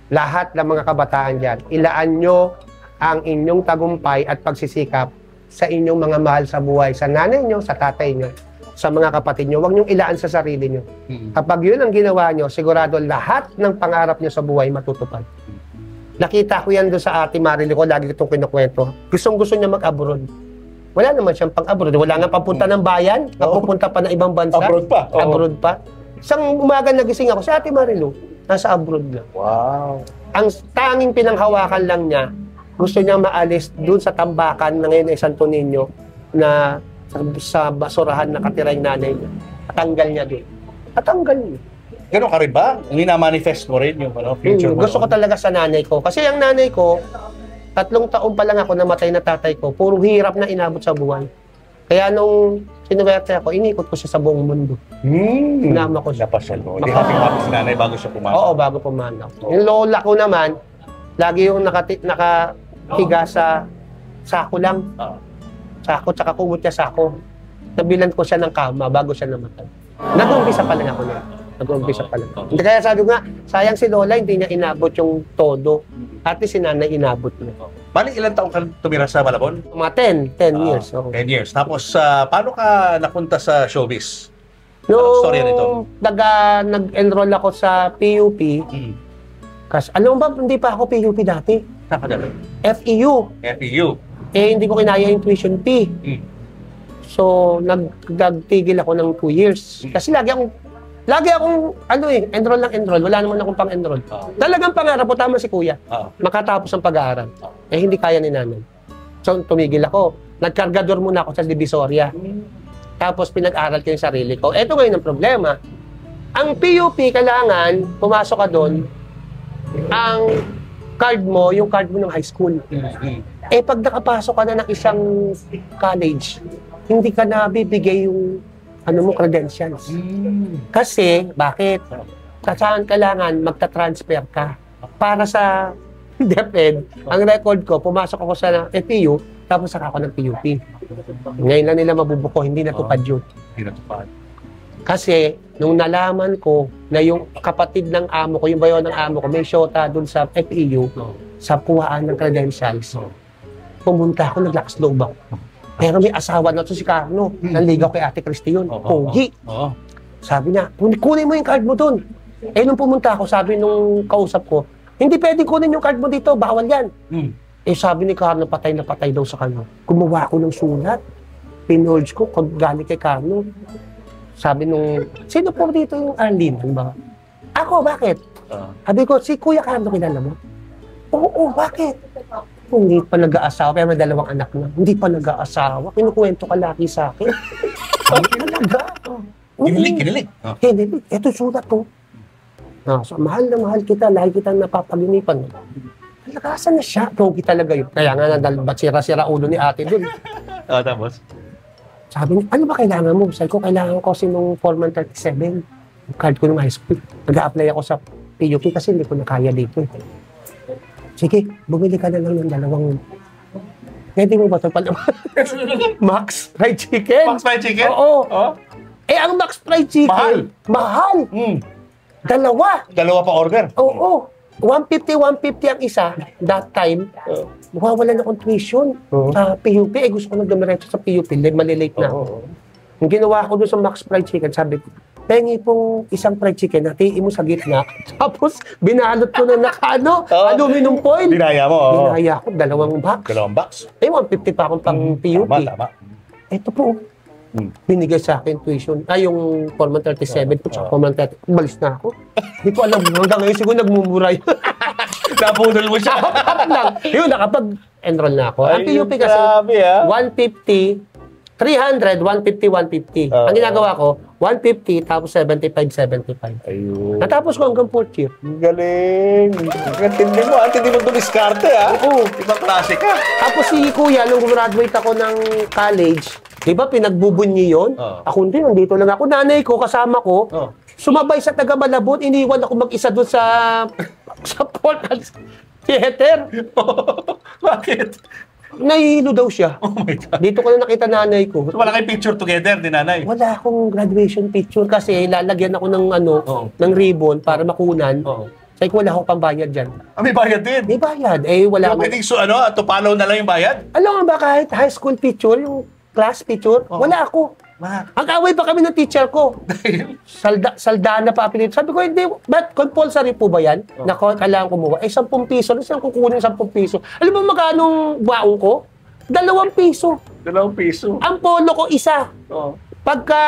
lahat ng mga kabataan dyan, ilaan nyo ang inyong tagumpay at pagsisikap sa inyong mga mahal sa buhay, sa nanay nyo, sa tatay nyo, sa mga kapatid nyo. Huwag nyong ilaan sa sarili nyo. Kapag yun ang ginawa nyo, sigurado lahat ng pangarap nyo sa buhay matutupad. Nakita ko yan doon sa ate Marily ko, lagi itong kinukwento. Gustong-gusto niya mag-abroad. Wala naman siyang pang-abroad. Wala nga papunta ng bayan, papunta pa ng ibang bansa. Abroad pa. Oo. Abroad pa. Isang umaga nagising ako, si ate Marilo, nasa abroad na. Wow. Ang tanging pinanghawakan lang niya, gusto niya maalis doon sa tambakan na ngayon ay Santo Niño na sa basurahan nakatira yung nanay niya. Tatanggal niya doon. Tatanggal niya. Gano'n ka rin ba? Minamanifest mo rin yung future mo? Gusto ko talaga sa nanay ko. Kasi ang nanay ko, 3 taon pa lang ako namatay na tatay ko. Puro hirap na inabot sa buhay. Kaya nung sinuwerte ako, inikot ko siya sa buong mundo. Sinama ko siya. Napasyal mo. Hindi happy si nanay bago siya pumasok. Oo, bago pumanak. Yung lola ko naman, lagi yung nakahiga sa sako lang. Sako, tsaka kumot niya sako. Nabilan ko siya ng kama bago siya namatay. Nag-umpisa pa lang ako na. Nag-umpisa pa lang. Kaya sabi ko nga, sayang si Lola, hindi niya inabot yung todo. At si nanay inabot niya. Bali, ilang taong ka tumira sa Malabon? Mga 10 years. Oo. 10 years. Tapos, paano ka napunta sa showbiz? Anong Nung storya nito? nag-enroll ako sa PUP, kasi alam mo ba, hindi pa ako PUP dati. Saan ka dali? FEU. FEU. Hindi ko kinaya yung tuition fee. So, nagtigil ako ng 2 years. Kasi lagi akong, enroll. Wala naman akong pang-enroll. Talagang pangarap ko, tama si Kuya. Makatapos ang pag-aaral. Hindi kaya ni nanay. So, tumigil ako. Nagkargador muna ako sa Divisoria. Tapos, pinag-aral ko yung sarili ko. Ito ngayon ang problema. Ang PUP, kailangan, pumasok ka doon, ang card mo, yung card mo ng high school. Pag nakapasok ka na ng isang college, hindi ka na bibigay yung credentials. Kasi, bakit? Saan kailangan magta-transfer ka? Para sa DepEd, ang record ko, pumasok ako sa FEU, tapos saka ako ng PUP. Ngayon lang nila mabubuko, hindi natupad yun. Hindi natupad. Kasi, nung nalaman ko na yung kapatid ng amo ko, yung bayo ng amo ko, may shota dun sa FEU, sa kuhaan ng credentials, pumunta ako, naglakas loob ako. Pero may asawa na to si Carlo, nanligaw kay Ate Christy yun, pogi. Sabi niya, kunin mo yung card mo dun. Nung pumunta ako, sabi nung kausap ko, hindi pwedeng kunin yung card mo dito, bawal yan. Sabi ni Carlo, patay na patay daw sa kanya. Gumawa ako ng sulat, pinurge ko, galing kay Carlo. Sabi nung, sino po dito yung Arlene? Ba? Ako, bakit? Sabi ko, si Kuya Carlo kilala mo? Oo, bakit? Hindi pa nag-aasawa, kaya may 2 anak na. Hindi pa nag-aasawa. Kinukwento ka lagi sa akin. Talaga. Kinilig. Oh. Kinilig. Ito sulat to. So, mahal na mahal kita, lagi kita napapaginipan. Nalakasan na siya. Pogi talaga yun. Kaya nga, ba't sira-sira ulo ni ate dun. Tapos? Sabi niya, ano ba kailangan mo? Sabi ko, kailangan ko kasi nung Foreman 37. Yung card ko nung high school. Nag-a-apply ako sa PUP kasi hindi ko na kaya dito. Sige, bumili ka na lang ng 2. Pwede mo ba ito pala? Max Fried Chicken. Max Fried Chicken? Oo. Oh? Ang Max Fried Chicken, mahal. 2. Dalawa pa order? Oo. 150 ang isa, that time. Mawawalan akong tuition sa PUP. Gusto ko nag-dumiretso sa PUP, malilate na ako. Yung ginawa ko doon sa Max Fried Chicken, sabi ko, pengi pong isang fried chicken, natiin mo sa gitna. Tapos, binalot ko na aluminum foil. Dinaya mo. Dinaya ko, 2 box. 2 box? 150 pa akong pang PUP. Tama. Ito po, binigay sa akin tuition. Yung Foreman 37 po, tsaka Foreman 30. Balis na ako. Hindi ko alam, hanggang ngayon siguro nagmumura yun. Napudol mo siya. Yun, nakapag-enroll na ako. Ang PUP kasi, grabe, 150, 300, 150, 150. Ang ginagawa ko, 150, tapos 75, 75. Ayun. Natapos ko hanggang 4th year. Galing. Antindi mo dumiskarte, ha? Oo. Ibang klase ka. Tapos si Kuya, nung graduate ako ng college, di ba pinagbubunyi yun? Ako hindi, nandito lang ako. Nanay ko, kasama ko, sumabay sa taga Malabon, iniwan ako mag-isa doon sa Port Theater. Bakit? Nahihilo daw siya. Oh my God. Dito ko na nakita nanay ko. So, wala kayong picture together ni nanay? Wala akong graduation picture kasi lalagyan ako ng ng ribbon para makunan. Sabi ko, wala akong pambayad dyan. May bayad din? May bayad. Wala Pero pwedeng to follow na lang yung bayad? Alam mo ba, kahit high school picture, yung class picture, wala ako. Ang away pa kami ng teacher ko. Saldana pa apelido. Sabi ko, hindi, but compulsory po ba yan? Na kailangan kumuha. 10 piso. Saan kukunin 10 piso? Alam mo magkano baong ko? 2 piso. 2 piso. Ang polo ko, 1. Pagka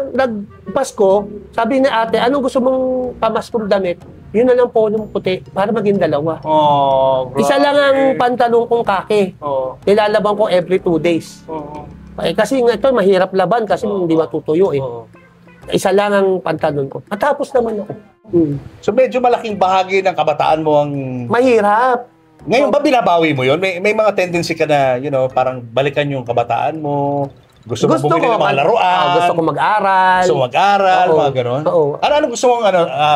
nagpasko, sabi ni ate, anong gusto mong pamaskong damit? Yun na lang polong puti para maging 2. Grabe. Isa lang ang pantalong kong kake. Nilalaban ko every 2 days. Kasi nga ito, mahirap laban kasi hindi matutuyo Isa lang ang pantalon ko. Matapos naman ako. So medyo malaking bahagi ng kabataan mo ang... Mahirap. Ngayon ba binabawi mo yun? May mga tendency ka na, parang balikan yung kabataan mo. Gusto mo bumili ng mga laruan. Gusto ko mag-aral. Gusto mo mag-aral, mga gano'n. Ano gusto mong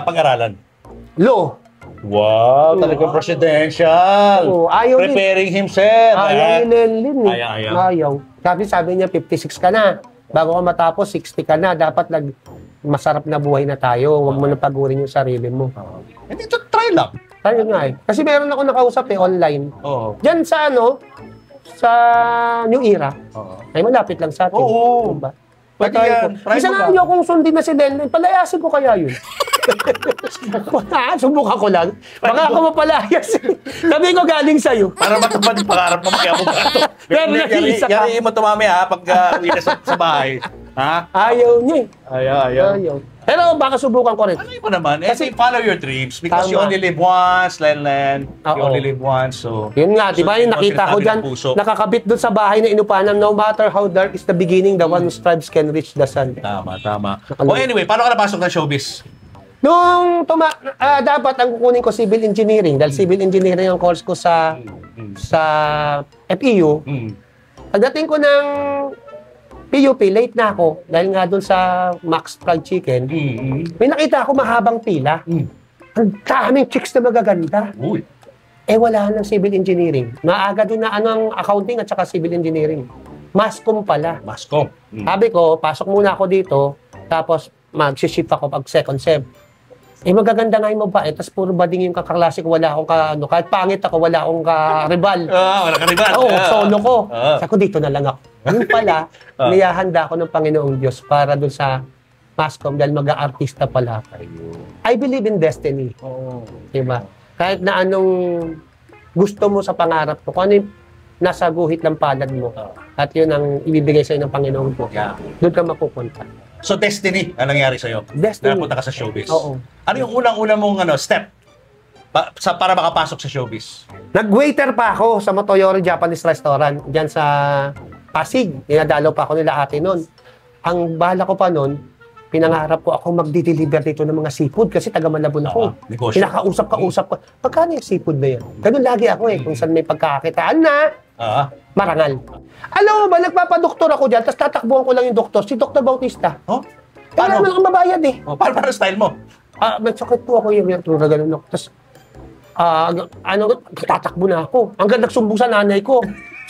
pag-aralan? Law. Wow, talagang presidential. Ayaw Preparing himself. Ayaw ni Lenlin. Ayaw. Sabi niya, 56 ka na. Bago ka matapos, 60 ka na. Dapat masarap na buhay na tayo. Huwag mo na pagurin yung sarili mo. Hindi, try lang. Tayo nga Kasi meron ako nakausap online. Diyan sa sa New Era. Ay malapit lang sa atin. Oo. Diba? Pwede yan. Isa na ayaw kong sundin na si Lenlin. Palayasin ko kaya yun. Subukan ko lang. Baka ako mapalayas. Sabi ko galing sa'yo. Para matupad yung pangarap mo mag-abogado. Pero nag-iisa ka. Yari mo tumami pag uwi na sa bahay. Ha? Ayaw niya Ayaw. Pero baka subukan ko rin. Ano yun pa naman? Kasi follow your dreams because you Tama. only live once, Lenlen. You Oo. only live once, so... Yun nga, di ba yung nakita ko sinasabi dyan, ng puso. nakakabit doon sa bahay na inupanan, no matter how dark is the beginning, the one who strives can reach the sun. Tama. Anyway, paano ka napasok ng showbiz? Nung dapat ang kukunin ko civil engineering, dahil civil engineering ang course ko sa FEU. Pagdating ko ng PUP, late na ako, dahil nga doon sa Max Fried Chicken, may nakita ako mahabang pila. Ang daming chicks na magaganda. Uy. Wala ng civil engineering. Maaga din na ang accounting at saka civil engineering. Mascom pala. Mascom. Sabi ko, pasok muna ako dito, tapos mag-shift ako pag second sem. Magaganda nga yung mabait, tapos puro bading yung kaklase ko, wala akong kahit pangit ako, wala akong ka-rival. Wala ka rival. Oo, solo ko. Sabi ko, dito na lang ako. Yung pala, niyahanda ako ng Panginoong Diyos para dun sa Mascom dahil mag-aartista pala. I believe in destiny. Diba? Kahit na anong gusto mo sa pangarap mo, kung ano yung nasa guhit ng palad mo, at yun ang ibibigay sa'yo ng Panginoong Diyos, doon ka mapupunta. So, destiny ang nangyari sa'yo? Destiny. Napunta ka sa showbiz? Oo. Ano yung unang-una mong step? Para makapasok sa showbiz? Nag-waiter pa ako sa Motoyori Japanese Restaurant diyan sa Pasig. Dinadalaw pa ako nila ate noon. Ang bahala ko pa noon, pinangarap ko ako magdi-deliver dito ng mga seafood kasi taga Malabon ako. Negosyo. Kinakausap ko, magkano yung seafood na yan? Ganun lagi ako kung saan may pagkakakitaan na, marangal. Alam mo ba, nagpapadoktor ako dyan, tapos tatakbuhan ko lang yung doktor, si Dr. Bautista. Oh? Paano? Wala naman mabayad eh. Paano style mo? Nagsakit po ako yung ganun. Tapos, tatakbo na ako. Hanggang nagsumbong sa nanay ko.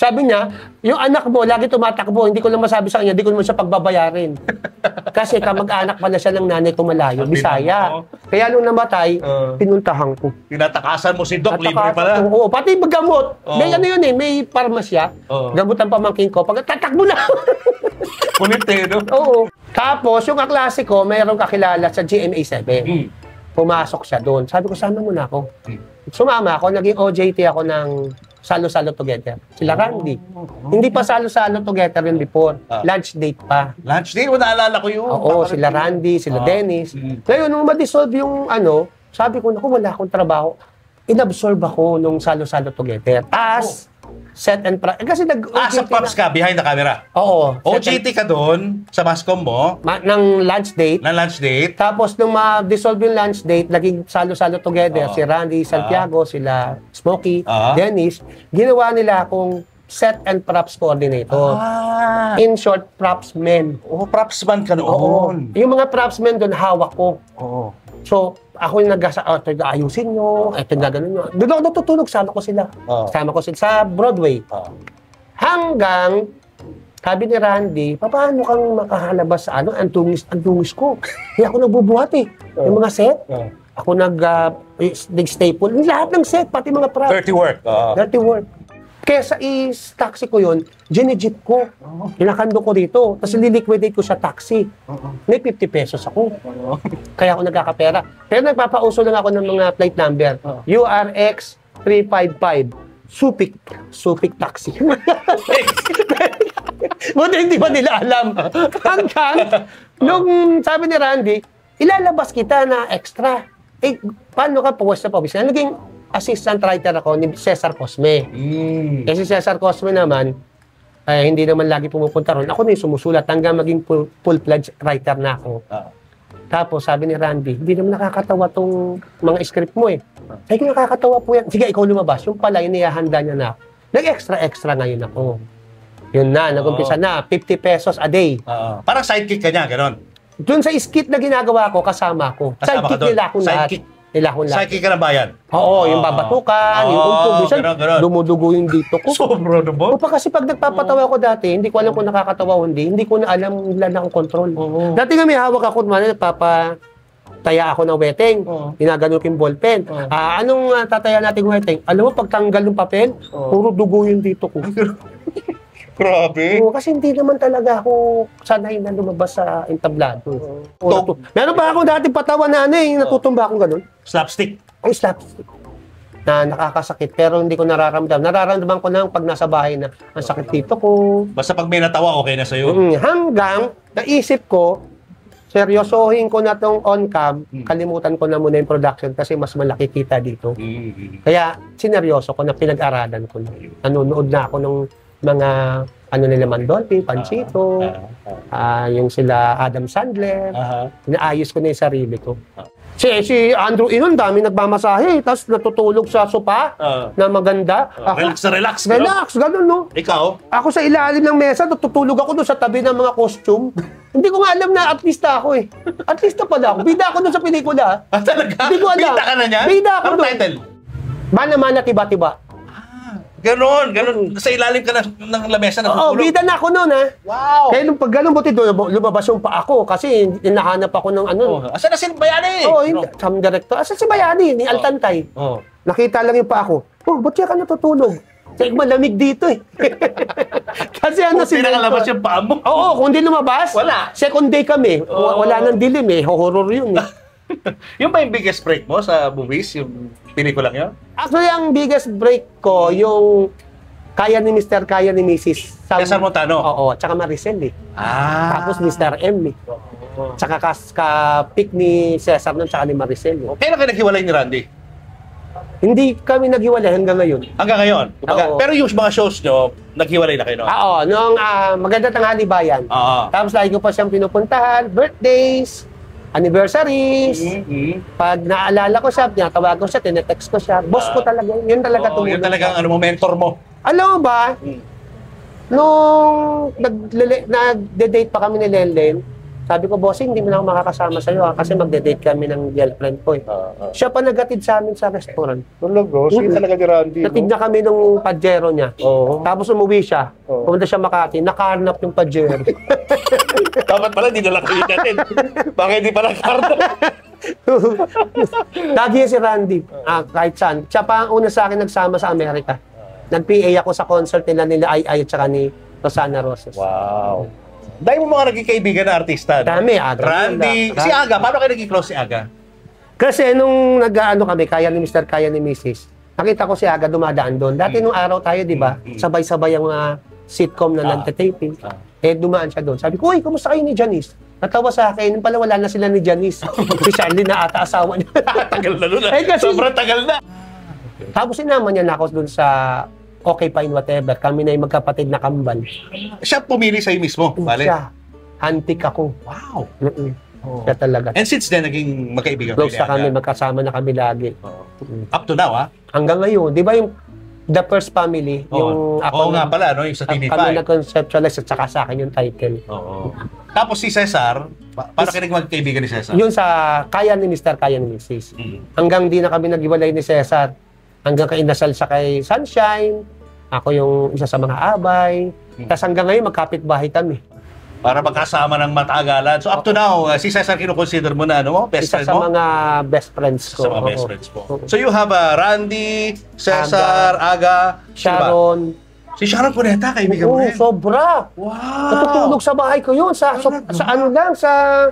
Sabi niya, yung anak mo, lagi tumatakbo. Hindi ko lang masabi sa kanya, hindi ko naman siya pagbabayarin. Kasi kamag-anak pala siya ng nanay ko malayo, Bisaya. Kaya nung namatay, pinuntahan ko. Tinatakasan mo si Doc, libre pala. Oo, pati gamot. May ano yun may parmasya. Gamot ang pamangkin ko. Pag tatakbo na. Kunit no? Oo. Tapos, yung kaklase ko, mayroong kakilala sa GMA 7. Pumasok siya doon. Sabi ko, sama mo na ako. Sumama ako, naging OJT ako ng Salo-Salo Together. Sila Randy. Hindi pa Salo-Salo Together yun before. Lunch date pa. Lunch date? Naalala ko yun. Oo, sila Randy, sila Dennis. Ngayon, nung ma-dissolve yung sabi ko, naku, wala akong trabaho. Inabsorb ako nung Salo-Salo Together. As set and kasi sa props ka, behind the camera. Oo. OJT ka doon, sa Mascom mo. Ng lunch date. Na lunch date. Tapos nung ma-dissolve yung lunch date, naging Salo-Salo Together. Si Randy Santiago, sila Smokey, Dennis. Ginawa nila akong set and props coordinator. In short, props men. Propsman ka noon. Yung mga props men doon, hawak ko. So, ako yung ayusin nyo, ito na gano'n nyo. Doon ako natutulog, sama ko sila. Sama ko sila sa Broadway. Hanggang, sabi ni Randy, paano kang makahalabas sa ang tungis ko. Kaya ako nagbubuhat yung mga set. Ako nag-staple. Lahat ng set, pati mga props. Dirty work. Dirty work. Kaya sa taxi ko yun, ginijip ko. Kinakando ko dito. Tapos liliquidate ko sa taxi. May 50 pesos ako. Kaya ako nagkakapera. Pero nagpapauso lang ako ng mga plate number. URX 355. Supik taxi. Buti hindi ba nila alam? Hanggang, nung sabi ni Randy, ilalabas kita na extra. Paano ka pawis na pawis? Naging assistant writer ako ni Cesar Cosme. Kasi Cesar Cosme naman, hindi naman lagi pumupunta ron. Ako na yung sumusulat hanggang maging full-fledged writer na ako. Tapos sabi ni Randy, hindi naman nakakatawa tong mga script mo Ay, nakakatawa po yan. Sige, ikaw lumabas. Yung pala, inihahanda niya na. Nag-extra ngayon ako. Yun na, nag-umpisa na. 50 pesos a day. Parang sidekick ka niya, gano'n? Doon sa skit na ginagawa ko, kasama ko. Sidekick nila akong lahat. Sidekick ka ng bayan? Oo, yung babatukan, yung untog. Minsan, dumudugo yung dito ko. Sobro na ba? Kasi pag nagpapatawa ko dati, hindi ko alam kung nakakatawa o hindi. Hindi ko na alam ilan akong control. Dati nga may hawak ako, nagpapataya ako ng weteng. Ginagano ko yung ballpen. Anong tataya natin weteng? Alam mo, pagtanggal ng papel, puro dugo yung dito ko. Grabe. Kasi hindi naman talaga ako sanay na lumabas sa entablado. Meron pa ako dati patawa na natutumba akong ganun. Slapstick. Ay, slapstick. Na nakakasakit, pero hindi ko nararamdaman. Nararamdaman ko lang pag nasa bahay na ang sakit dito ko. Basta pag may natawa, okay na sa'yo. Hanggang naisip ko, seryosohin ko na tong on-cam, kalimutan ko na muna yung production kasi mas malaki kita dito. Kaya sineryoso ko na pinag-aralan ko na. Nanonood na ako ng mga nila Mandolfi, Panchito, yung sila Adam Sandler. Inaayos ko na yung sarili ko. Si Andrew Inon, dami nagmamasahe, tapos natutulog sa sopa na maganda. Ako, Relax. Relax, ganun, no? Ikaw? Ako sa ilalim ng mesa, natutulog ako doon sa tabi ng mga costume. Hindi ko nga alam na artista ako Artista pala ako. Bida ako doon sa pelikula. Talaga? Hindi ko alam. Bida ka na niyan? Bida ako Anong doon. title? Mana-mana, tiba-tiba. Ganon. Sa ilalim ka ng lamesa na Oo, tutulog. bida na ako noon, Wow! Kaya nung pag ganun, buti doon, lumabas yung pa ako kasi hinahanap ako ng Asan na si Bayani? Some director. Asa si Bayani, ni Altantay. Nakita lang yung pa ako. Ba't siya ka natutulog? Kasi malamig dito Kasi pinakalabas yung paa mo. Oo, kung di lumabas, Wala. Second day kami. Wala nang dilim horror yun Yung ba yung biggest break mo sa movies? Yung pelikulang yun? Actually, ang biggest break ko, yung Kaya ni Mr. Kaya ni Mrs. Cesar Montano? Oo, tsaka Maricel Tapos Mr. M Tsaka ka-pick ni Cesar nun, tsaka ni Maricel Kailan ka naghiwalay ni Randy? Hindi kami naghiwalay hanggang ngayon. Hanggang ngayon. Kumbaga, Oo. pero yung mga shows nyo, naghiwalay na kayo noon. Oo, noong Maganda Tanghali Bayan. Oo. Tapos lagi ko pa siyang pinupuntahan, birthdays, anniversaries. Pag naalala ko siya, tinatawag ko siya, tinetext ko siya. Boss ko talaga, yun talaga Oo, tumulong. yun talagang ano mo, mentor mo. Alam mo ba, nung nagde-date pa kami ni Lenlen, sabi ko, bossing, hindi mo na ako makakasama sa'yo kasi magde-date kami ng girlfriend ko. Siya pa naghatid sa amin sa restaurant. Talaga? Sige talaga ni Randy. Natig na kami nung pajero niya. Oo. Tapos umuwi siya. Pumunta siya Makati, nakaharnap yung pajero. Dapat pala, di na lang kayo natin. Bakit di pala karta? Lagi yan si Randy, kahit saan. Siya pa ang una sa akin nagsama sa Amerika. Nag-PA ako sa concert nila Ai at saka ni Rosana Roses. Wow. Dahil mo mga naging kaibigan na artista. No? Dami, Aga. Randy. Si Aga, paano kayo naging close si Aga? Kasi nung nag-ano kami, kaya ni Mr. Kaya ni Mrs., nakita ko si Aga dumadaan doon. Dati nung araw tayo, di ba, sabay-sabay ang mga sitcom na nagtataping. Eh, dumaan siya doon. Sabi ko, uy, kumusta kayo ni Janice? Natawa sa akin, nung pala wala na sila ni Janice. Si Charlie na ata asawa niya. Tagal na nun. Eh, kasi- Sobrang tagal na. Tapos sinama niya na ako doon sa Okay Fine Whatever. Kami na yung magkapatid na kambal. Siya pumili sa'yo mismo. Bale. Siya. Antik ako. Wow. Siya talaga. And since then, naging magkaibigan Close kayo ni na kami, Aga. magkasama na kami lagi. Up to now, Hanggang ngayon, di ba yung The First Family, yung Oo nga pala, no? Yung sa TV5. kami na-conceptualize at saka sa akin yung title. Oo. Tapos si Cesar, paano kayo naging magkaibigan ni Cesar? Yun sa Kaya ni Mr. Kaya ni Mrs. Hanggang di na kami naghiwalay ni Cesar. Hanggang kainasal sa kay Sunshine. Ako yung isa sa mga abay. Tapos hanggang ngayon, magkapit-bahay kami. Para magkasama ng matagalan. So up to now, si Cesar kinukonsider mo na, ano? Best Isa friend sa mo? mga best friends ko. Sa mga best Oo. friends mo. Oo. So you have Randy, Cesar, Aga, sino ba? Sharon. Si Sharon Cuneta, kaibigan mo Oo, rin. sobra. Wow! Natutulog sa bahay ko yun. Sa ano lang, sa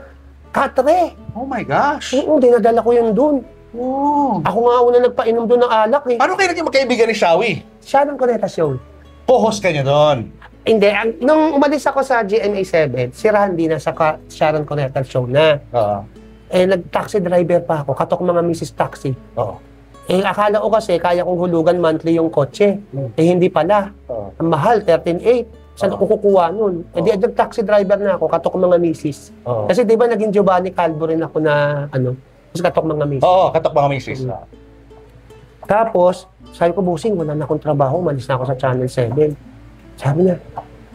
katre. Oh my gosh! Oo, dinadala ko yun dun. Oh. Ako nga una nagpainom dun ng alak eh. Paano kayo naging magkaibigan ni Shawi? Siya ng Cuneta Show. Co-host ka niya doon. Hindi, nung umalis ako sa GMA7, si Randy na sa Sharon Cuneta Show na. Oo. Eh, nag-taxi driver pa ako, katok mga Mrs. Taxi. Oo. Eh, akala ko kasi kaya kong hulugan monthly yung kotse. Eh, hindi pala. Oo. Ang mahal, 13,800. Saan ako kukuha nun? Eh, di nag-taxi driver na ako, katok mga Mrs. Oo. Kasi di ba naging Giovanni Calvo rin ako na, kasi katok mga Mrs. Oo, katok mga misis. Tapos, sabi ko, busing, wala na akong trabaho, malis na ako sa Channel 7. Sabi niya,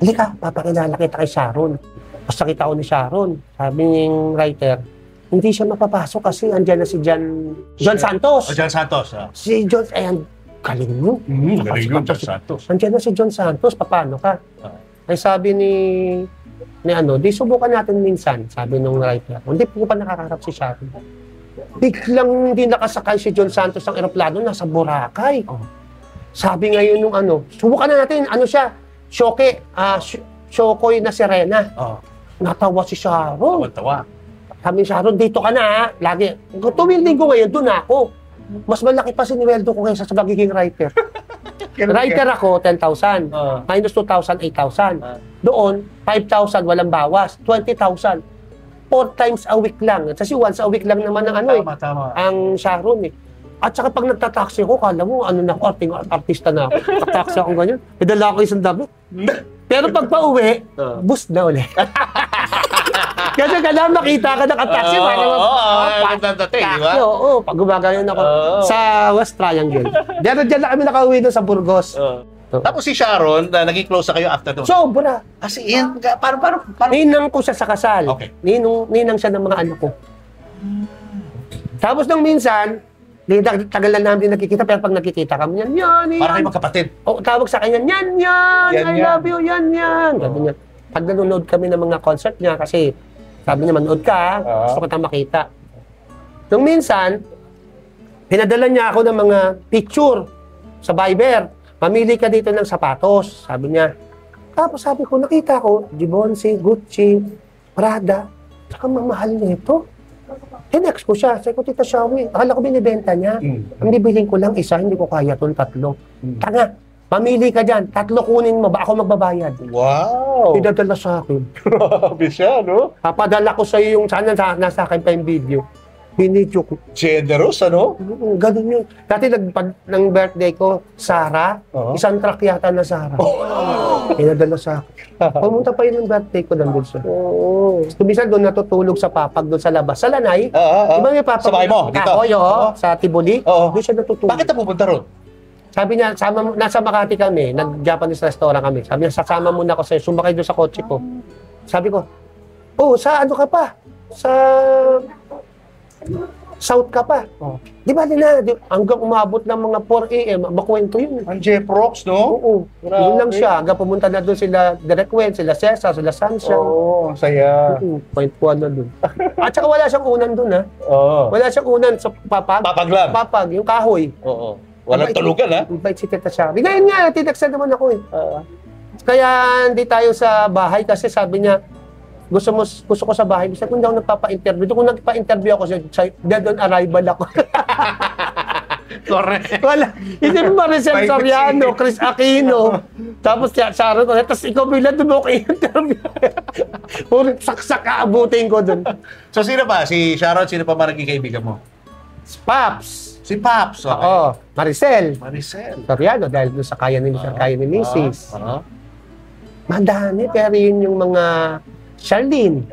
halika, papakilala kita kay Sharon. Basta kita ko ni Sharon. Sabi ng writer, hindi siya mapapasok kasi andyan na si John Santos. O, John Santos. Si John, ayan, galing mo. Galing yun, John Santos. Andyan na si John Santos, paano ka? Ay sabi ni di subukan natin minsan, sabi nung writer. Hindi po pa nakakarap si Sharon. Biglang hindi nakasakay si John Santos ng eroplano, nasa Boracay. Sabi ngayon nung subukan na natin, siya, Shokoy na Serena. Natawa si Sharon. Tawa. Sabi ni Sharon, dito ka na ha. Lagi. Tuwing linggo ngayon, doon ako. Mas malaki pa si Niweldo ko kaysa sa magiging writer. Writer ako, 10,000. Minus 2,000, 8,000. Doon, 5,000, walang bawas. 20,000. 4 times a week lang. Kasi once a week lang naman ang Tama. ang Sharon eh. At saka pag nagtataksi ko, kala mo, artista na ako. Nagtataksi ako ganyan. Idala ko isang damit. Pero pag pauwi, bus na ulit. Kasi kailangan makita ka nakataksi. Oo, pag gumagayon ako sa West Triangle. Diyan lang kami nakauwi doon sa Burgos. Tapos si Sharon, naging close na kayo after doon. Sobra. As in, paano? Ninang ko siya sa kasal. Okay. Ninang siya ng mga anak ko. Tapos nung minsan, tagal na namin din nakikita, pero pag nakikita kami, yan. Para kayo magkapatid. O, tawag sa kanya, yan, I love you, yan. Sabi niya. Pag nanonood kami ng mga concert niya, kasi sabi niya, manood ka, gusto ko tayong makita. Nung minsan, pinadala niya ako ng mga picture sa Viber. Mamili ka dito ng sapatos, sabi niya. Tapos sabi ko, nakita ko, Givenchy, Gucci, Prada, saka mamahal nito. Next ko siya. Sabi ko, Tita Shawi, akala ko binibenta niya. Ang bibiling ko lang isa, hindi ko kaya itong 3. Tanga, mamili ka dyan. 3 kunin mo, ba ako magbabayad? Wow! Idadala sa akin. Grabe siya, no? Papadala ko sa iyo yung sana nasa akin pa yung video. Binidyo ko. Generous, ano? Ganun yun. Dati ng birthday ko, Sarah, isang truck yata na Sarah. Pinadala sa akin. Pumunta pa yun ng birthday ko nandun siya. Tumisan doon natutulog sa papag doon sa labas. Sa Lanay. Di ba may papag? Sa bahay mo, dito? Kahoy, sa Tibuli. Doon siya natutulog. Bakit napupunta ron? Sabi niya, nasa Makati kami, nag-Japanese restaurant kami. Sabi niya, sasama muna ako sa'yo, sumakay doon sa kotse ko. Sabi ko, sa ano ka pa? Sa South ka pa. Di ba hanggang umabot ng mga 4 a.m., makwento yun. Ang Jeprox, no? Oo. Yun lang siya. Hanggang pumunta na doon sila Direct Wen, sila Cesar, sila Sunshine. Oo, saya. Point na doon. At saka wala siyang unan doon, ha? Wala siyang unan sa papag. Papag lang? Papag, yung kahoy. Oo. Walang tulugan, ha? Bait si Tita Shari. Ngayon nga, tinaksan naman ako, eh. Kaya hindi tayo sa bahay kasi sabi niya, gusto ko sa bahay. Gusto ko hindi ako nagpapa-interview. Kung nagpa-interview ako sa dead on arrival ako. Correct. Wala. Hindi mo Maricel Soriano, Chris Aquino. Tapos Sharon ko. Tapos ikaw bilang doon ako i-interview. Puro saksak aabutin ko doon. So, sino pa? Si Sharon, sino pa naging kaibigan mo? Paps. Si Paps. Okay. Oo. Maricel. Maricel. Soriano dahil doon sa kaya ni Mrs. Madami. Pero yun yung mga Charlene.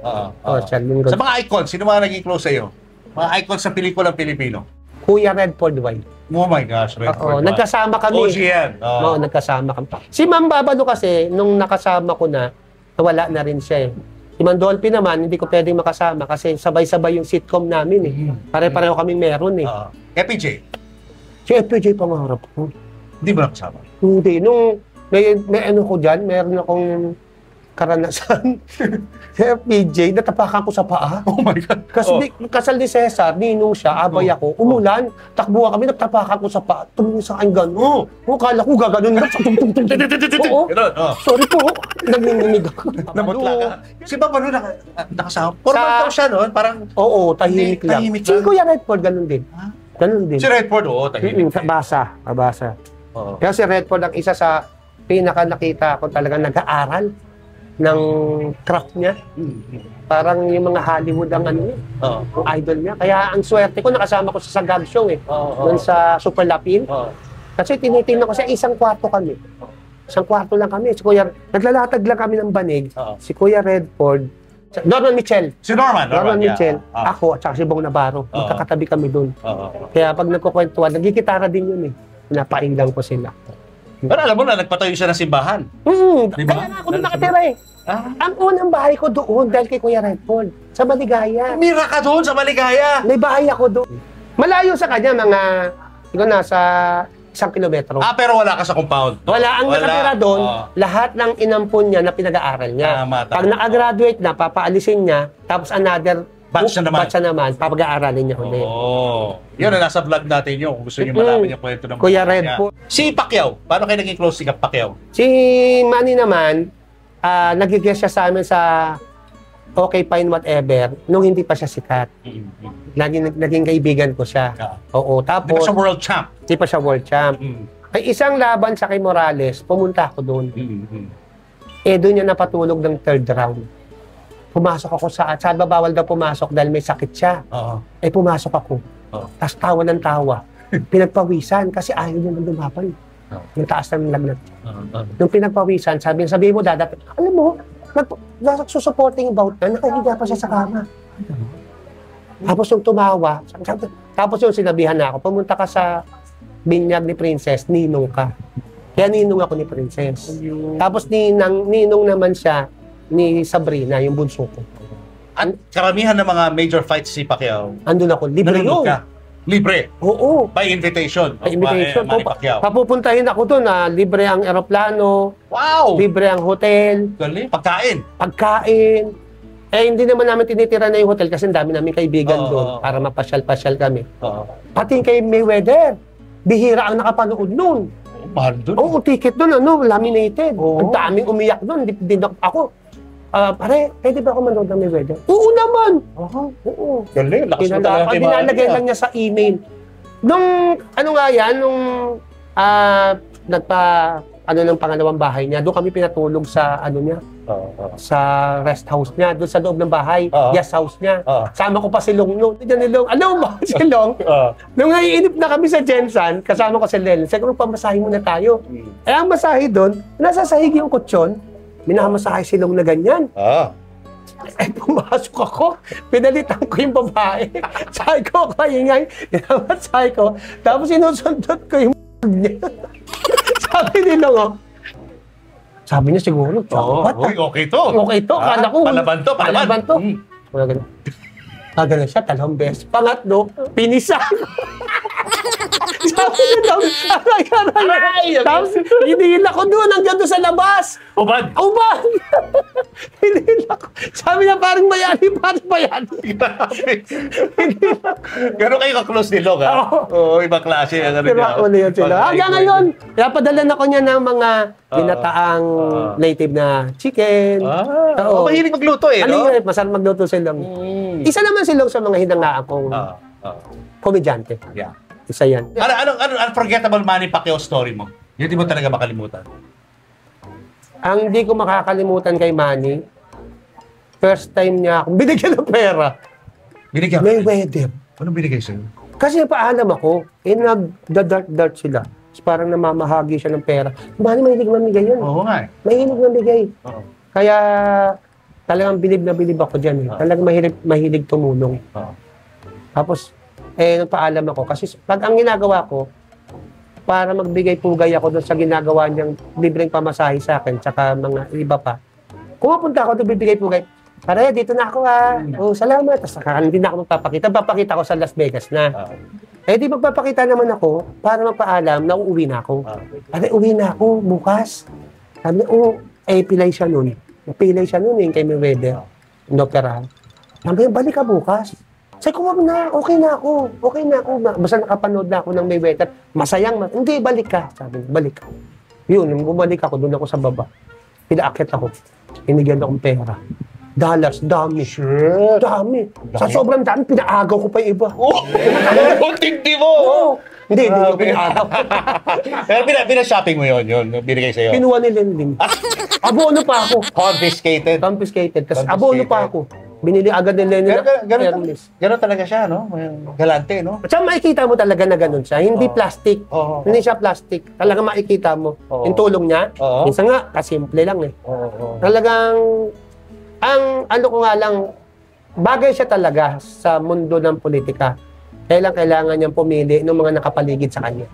Charlene. Sa mga icons, sino mga naging close sa'yo? Mga icons sa pelikulang Pilipino? Kuya Redford White. Oh my gosh, Redford White. Nagkasama kami. yan. Oo, nagkasama kami. Si Ma'am Babalo kasi, nung nakasama ko na, nawala na rin siya eh. Si Ma'am Dolphy naman, hindi ko pwedeng makasama kasi sabay-sabay yung sitcom namin eh. Pare-pareho kami meron eh. FPJ? Si FPJ pangarap ko. Hindi mo nakasama? Hindi. Nung may ano ko dyan, meron akong karanasan. Si FPJ, natapakan ko sa paa. Oh my God. Kasi kasal ni Cesar, ninong siya, abay ako, umulan, takbuhan kami, nagtapakan ko sa paa, tumingin sa akin gano'n. Kala ko gaganon lang. Oo. Sorry po. Nanginginig ako. Namutla ka. Si Babalo nakasama. Formal daw siya noon, parang... Oo, tahimik lang. Si Kuya Redford, gano'n din. Gano'n din. Si Redford, tahimik. Mabasa. Kaya si Redford ang isa sa pinaka nakita ko talagang nag-aaral ng craft niya. Parang yung mga Hollywood ang ano niya, ang idol niya. Kaya ang swerte ko, nakasama ko sa Sagabsyong eh. Doon sa Super Lapin. Kasi tinitingnan ko siya, isang kwarto kami. Isang kwarto lang kami. Si Kuya, naglalatag lang kami ng banig. Si Kuya Redford, Norman Mitchell. Si Norman Mitchell. Ako at saka si Bong Navarro. Magkakatabi kami doon. Kaya pag nagkukwentuhan, nagkikitara din yun eh. Pinapainggan ko sila. Pero alam mo na, nagpatayo siya ng simbahan. Diba? Kaya ako doon nakatira eh. Ang unang bahay ko doon dahil kay Kuya Redford. Sa Maligaya. Umira ka doon sa Maligaya. May bahay ako doon. Malayo sa kanya, nasa 1 kilometro. Pero wala ka sa compound. Wala. Ang nakatira doon, lahat ng inampun niya na pinag-aaral niya. Pag nakagraduate na, papaalisin niya, tapos another batch na naman, papag-aaralin niya ulit. Yan na nasa vlog natin yun. Kung gusto niyo malaman yung kwento ng Kuya Redford. Si Pacquiao, paano kayo naging close si Pacquiao? Si Manny naman, nag-guest siya sa amin sa Okay Fine Whatever nung hindi pa siya sikat. Naging kaibigan ko siya. Oo, tapos... Di pa siya world champ? Di pa siya world champ. Ay isang laban sa kay Morales, pumunta ako doon. Doon niya napatulog ng 3rd round. Pumasok ako sabi bawal daw pumasok dahil may sakit siya. Pumasok ako. Tapos tawa ng tawa. Pinagpawisan kasi ayaw niya nang lumaban. Yung taas ng lagnat. Nung pinagpawisan, sabi mo dadat. Alam mo, nagsusupporting about na, nakahiga pa siya sa kama. Tapos yung tumawa, tapos yung sinabihan na ako, pumunta ka sa binyag ni Princess, ninong ka. Kaya ninong ako ni Princess. Tapos ninong naman siya ni Sabrina, yung bunso ko. At karamihan ng mga major fights si Pacquiao, andun ako, libre yun. Libre? Oo. By invitation? By invitation. Manny Pacquiao. Papupuntahin ako doon na libre ang eroplano. Wow! Libre ang hotel. Galing. Pagkain. Hindi naman namin tinitira na yung hotel kasi ang dami namin kaibigan doon para mapasyal-pasyal kami. Pati kay Mayweather, bihira ang nakapanood noon. Mahal doon. Oo, ticket doon, laminated. Ang daming umiyak doon. Ako, pare, pwede ba ako manood ng Mayweather? Oo naman! Oo. Galing, lakas mo talaga kay Manny. Dinalagay lang niya sa email. Nung ng pangalawang bahay niya. Doon kami pinatulog sa sa rest house niya, doon sa loob ng bahay, guest house niya. Sama ko pa si Long noon. Diyan ni Long. Alam mo ba si Long? Nung naiinip na kami sa Jensan, kasama ko si Len. Sabi ko, pamasahe muna tayo. Eh, ang masahe doon, nasa sahig yung kutsyon, minamasahe si Long na ganyan. Eh, pumasok ako, pinalitan ko yung babae. Sabi ko, kaingay, pinamasahe ko. Tapos sinusundot ko yung niya. Sabi nila nga, sabi niya siguro, Okay to. Okay to, kala ko. Palaban to. Wala ganun. Ganun siya, 2 beses. Pangatlo, pinisan. Sabi niya daw, aray. Tapos, hinihila ko doon, hanggang doon sa labas. Ubad. Hinihila ko. Sabi niya, parang bayani. Gano'n kayo ka-close ni Long, ha? Oo, ibang klase. Pero ako na yun sila. Hanggang ngayon, napadalan ako niya ng mga ginataang native na chicken. Mahilig magluto no? Masarap magluto silang. Isa naman silang sa mga hinangaan kong komedyante. Yeah. Isa yan. Anong unforgettable Manny Pacquiao story mo? Yun di mo talaga makalimutan. Ang hindi ko makakalimutan kay Manny, first time niya akong binigyan ng pera. Binigyan? Mayweather. Anong binigay sa'yo? Kasi paalam ako, nag-dart sila. Parang namamahagi siya ng pera. Manny, mahilig mamigay yun. Oo nga. Mahilig mamigay. Oo. Kaya talagang bilib na bilib ako dyan. Talagang mahilig tumulong. Tapos, nagpaalam ako. Kasi pag ang ginagawa ko, para magbigay pugay ako doon sa ginagawa niyang libreng pamasahe sa akin, tsaka mga iba pa. Kung mapunta ako doon, bibigay pugay. Pare, dito na ako salamat. Tapos hindi na ako magpapakita. Papakita ko sa Las Vegas na. Di magpapakita naman ako para magpaalam na uuwi na ako. Pare, uwi na ako bukas. Sabi niya, pilay siya nun. Napilay siya nun kay Mayweather. Inoperahan. Sabi niya, balik ka bukas. Sabi ko, wag na, okay na ako. Basta nakapanood na ako ng Mayweather. Hindi, balik ka. Sabi niya, balik ka. Yun, nung bumalik ako, doon ako sa baba. Pinaakit ako. Hinigyan akong pera. Dollars, dami. Dami. Sa sobrang dami, pinaagaw ko pa yung iba. Ang tindi mo! Hindi ko pinaagaw. Pero pinashopping mo yun, binigay sa'yo. Kinuha ni Lenling. Abono pa ako. Confiscated. Tapos abono pa ako. Binili agad ni Lenny na airless. Gano'n talaga siya, no? Galante, no? At saka makikita mo talaga na gano'n siya. Hindi plastic. Hindi siya plastic. Talaga makikita mo. Yung tulong niya, minsan nga, kasimple lang Talagang, ang ano ko nga lang, bagay siya talaga sa mundo ng politika. Kailangan niyang pumili ng mga nakapaligid sa kanya.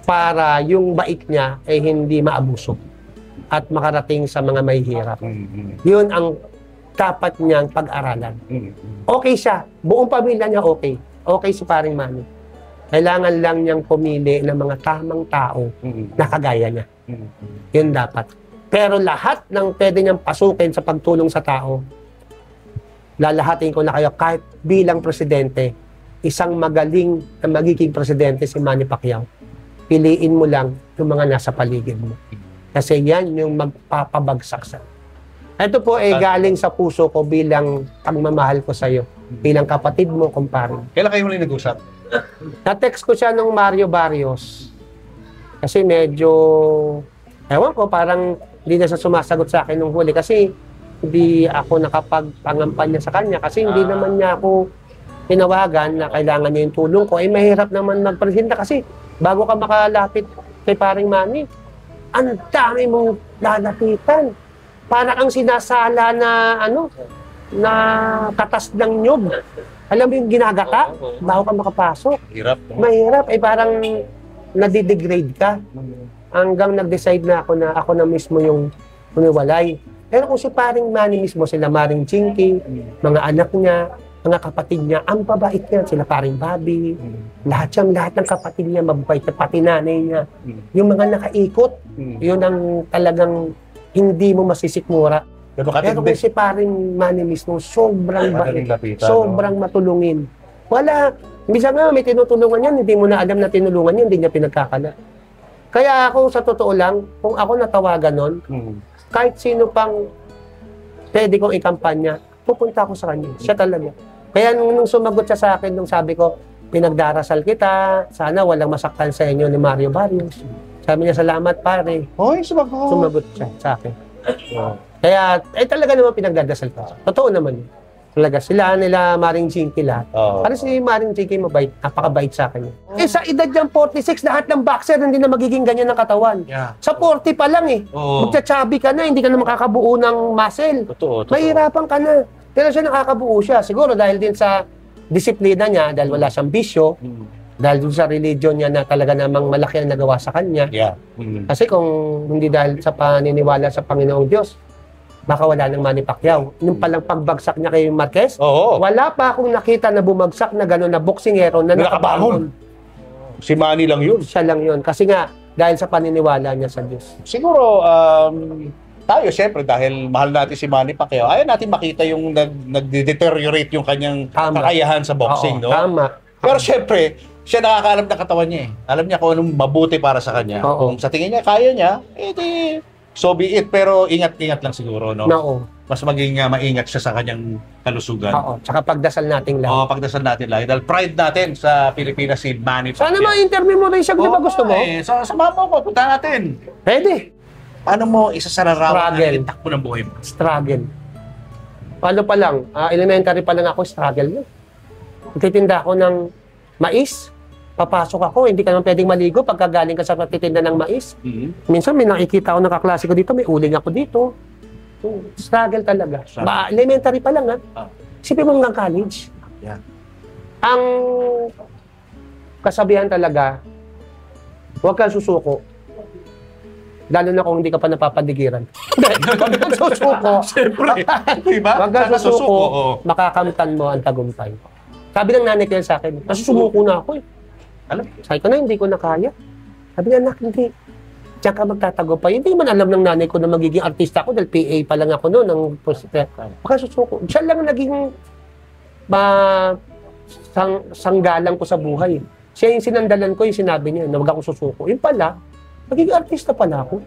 Para yung bait niya ay hindi maabuso at makarating sa mga mahihirap. Yun ang dapat niyang pag-aralan. Okay siya. Buong pamilya niya okay. Okay si Paring Manny. Kailangan lang niyang pumili ng mga tamang tao na kagaya niya. Yun dapat. Pero lahat ng pwede niyang pasukin sa pagtulong sa tao, lalahatin ko na kayo kahit bilang presidente, isang magaling na magiging presidente si Manny Pacquiao. Piliin mo lang yung mga nasa paligid mo. Kasi yan yung magpapabagsak sa. Ito po ay galing sa puso ko bilang pagmamahal ko sa iyo. Bilang kapatid mo, kumpare. Kailan kayo muli nag-usap? Na-text ko siya nung Mario Barrios. Kasi medyo, ewan ko, parang hindi na siya sumasagot sa akin nung huli. Kasi hindi ako nakapagpangampanya sa kanya. Kasi hindi naman niya ako tinawagan na kailangan niya yung tulong ko. Mahirap naman magpresenta kasi bago ka makalapit kay Paring Manny, ang dami mong lalapitan. Para kang sinasala na na katas ng nyog. Alam mo yung ginagata? Bago ka makapasok. Hirap. Mahirap. Parang nadidegrade ka. Hanggang nag-decide na ako na mismo yung uniwalay. Pero kung si Paring Manny mismo, sila Maring Chinky, mga anak niya, mga kapatid niya, ang babait niya, sila Paring Bobby, lahat ng kapatid niya, mababait niya, pati nanay niya. Yung mga nakaikot, yun ang talagang hindi mo masisikmura. Pero kung si Paring Manny mismo, sobrang bait, sobrang matulungin. Wala, bisa nga may tinutulungan yan, hindi mo na alam na tinulungan yan, hindi niya pinagkakala. Kaya ako, sa totoo lang, kung ako natawagan nun, kahit sino pang pwede kong ikampanya, pupunta ako sa kanya. Siya talaga. Kaya nung sumagot siya sa akin, nung sabi ko, pinagdarasal kita, sana walang masaktan sa inyo ni Mario Barrios. Sabi niya, salamat pare. Hoy, sumagot. Sumagot siya sa akin. Kaya, talaga naman pinagdadasal ko. Totoo naman yun. Talaga, sila nila Maring Jinky lahat. Para si Maring Jinky mabait, napakabait sa akin. Sa edad niyang 46, lahat ng boxer hindi na magiging ganyan ng katawan. Yeah. Sa 40 pa lang magtsatsabi ka na, hindi ka na makakabuo ng muscle. Totoo. Mahirapan ka na. Pero siya nakakabuo siya. Siguro dahil din sa disiplina niya, dahil wala siyang bisyo, dahil din sa religion niya na talaga namang malaki ang nagawa sa kanya. Yeah. Kasi kung hindi dahil sa paniniwala sa Panginoong Diyos, baka wala nang Manny Pacquiao. Nung palang pagbagsak niya kay Marquez, wala pa akong nakita na bumagsak na gano'n na boksingero na nakabangon. Si Manny lang yun. Siya lang yun. Kasi nga, dahil sa paniniwala niya sa Diyos. Siguro, tayo, syempre, dahil mahal natin si Manny Pacquiao, ayaw natin makita yung nag-deteriorate yung kanyang kakayahan sa boxing, no? Tama. Pero syempre, siya nakakaalam ng katawan niya eh. Alam niya kung anong mabuti para sa kanya. Kung sa tingin niya, kaya niya, edi, so be it. Pero ingat-ingat lang siguro, no? Oo. Mas maging maingat siya sa kanyang kalusugan. Oo. Tsaka pagdasal nating lang. Oo, pagdasal natin lang. Dahil pride natin sa Pilipinas si Manny Pacquiao. Sana ma-interview mo rin siya, di ba gusto mo? Samahan mo ko, punta natin. Pwede. Paano mo isasararawan Struggle. ang takbo ng buhay mo? Struggle. Paano pa lang? Elementary pa lang ako, struggle na. Nagtitinda ako ng mais. Papasok ako, hindi ka naman pwedeng maligo pagka galing ka sa pagtitinda ng mais. Minsan may nakikita ako ng kaklase ko dito, may uling ako dito. Struggle talaga. Elementary pa lang ha. Isipin mo hanggang college. Yeah. Ang kasabihan talaga, huwag kang susuko. Lalo na kung hindi ka pa napapadigiran. Huwag kang susuko. Siyempre. Diba? Huwag kang susuko, makakamtan mo ang tagumpay. Sabi ng nanay ko yan sa akin, kasi sumuko na ako eh. Alam? Sabi ko na, hindi ko na kaya. Sabi niya, anak, hindi. Diyan ka magtatagumpay. Hindi man alam ng nanay ko na magiging artista ako dahil PA pa lang ako noon. Baka susuko. Siya lang naging sanggalang ko sa buhay. Siya yung sinandalan ko, yung sinabi niya na huwag ako susuko. Yun pala, magiging artista pala ako.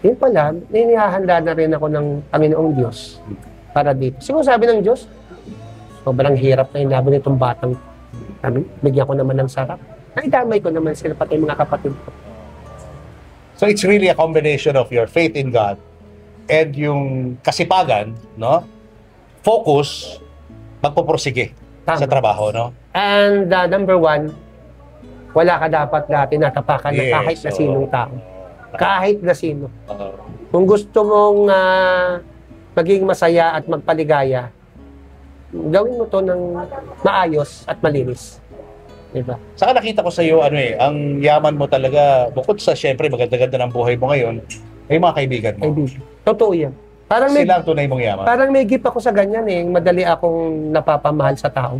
Yun pala, inihahanda na rin ako ng Panginoong Diyos para dito. Siguro sabi ng Diyos, sobrang hirap na inabi nitong batang. Bigyan ko naman ng sarap. Naidamay ko naman sila pati mga kapatid ko. So it's really a combination of your faith in God and yung kasipagan, no? Focus, magpupursige sa trabaho, no? And number one, wala ka dapat na tinatapakan na kahit na sinong tao. Kahit na sino. Kung gusto mong maging masaya at magpaligaya, gawin mo to ng maayos at malinis. Diba? Saka nakita ko sa iyo, ang yaman mo talaga, bukod sa syempre maganda-ganda ng buhay mo ngayon, ay mga kaibigan mo. Kaibigan. Totoo yan. Parang Sila ang tunay mong yaman. Parang may gift ako sa ganyan eh. Madali akong napapamahal sa tao.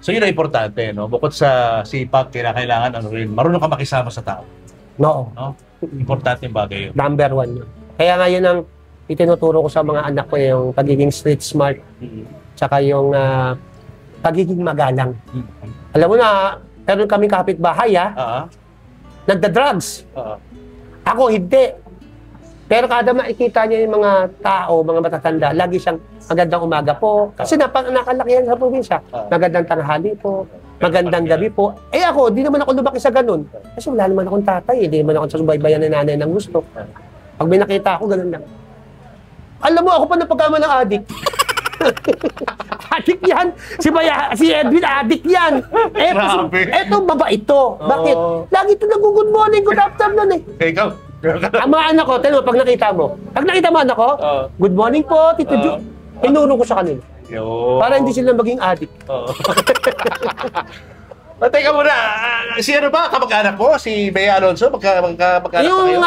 So yun ang importante, no? Bukod sa sipag, kailangan marunong ka makisama sa tao. No. No? Importante yung bagay yun. Number one yun. Kaya ngayon ang itinuturo ko sa mga anak ko yung pagiging street smart. Tsaka yung pagiging magalang. Alam mo na, meron kaming kapitbahay nagda-drugs. Ako hindi. Pero kada makikita niya yung mga tao, mga matatanda, lagi siyang magandang umaga po. Kasi nakalakihan sa probinsya. Magandang tanghali po. Magandang gabi po. Eh ako, di naman ako lumaki sa ganun. Kasi wala naman akong tatay. Hindi naman ako sa subaybayan ng nanay ng gusto. Pag may nakita ako, ganun lang. Alam mo, ako pa napagkama ng adik. Adik yan. Si Edwin, adik yan. Eto, baba ito. Bakit? Lagi ito nag-good morning, good afternoon eh. Ikaw? Ang mga anak ko, tell mo, pag nakita mo anak ko, good morning po, Tito Jo. Tinuro ko sa kanila. Para hindi sila maging adik. Teka muna, si ano ba, kamag-anak mo? Si Bea Alonso? Magka-anak ba Yung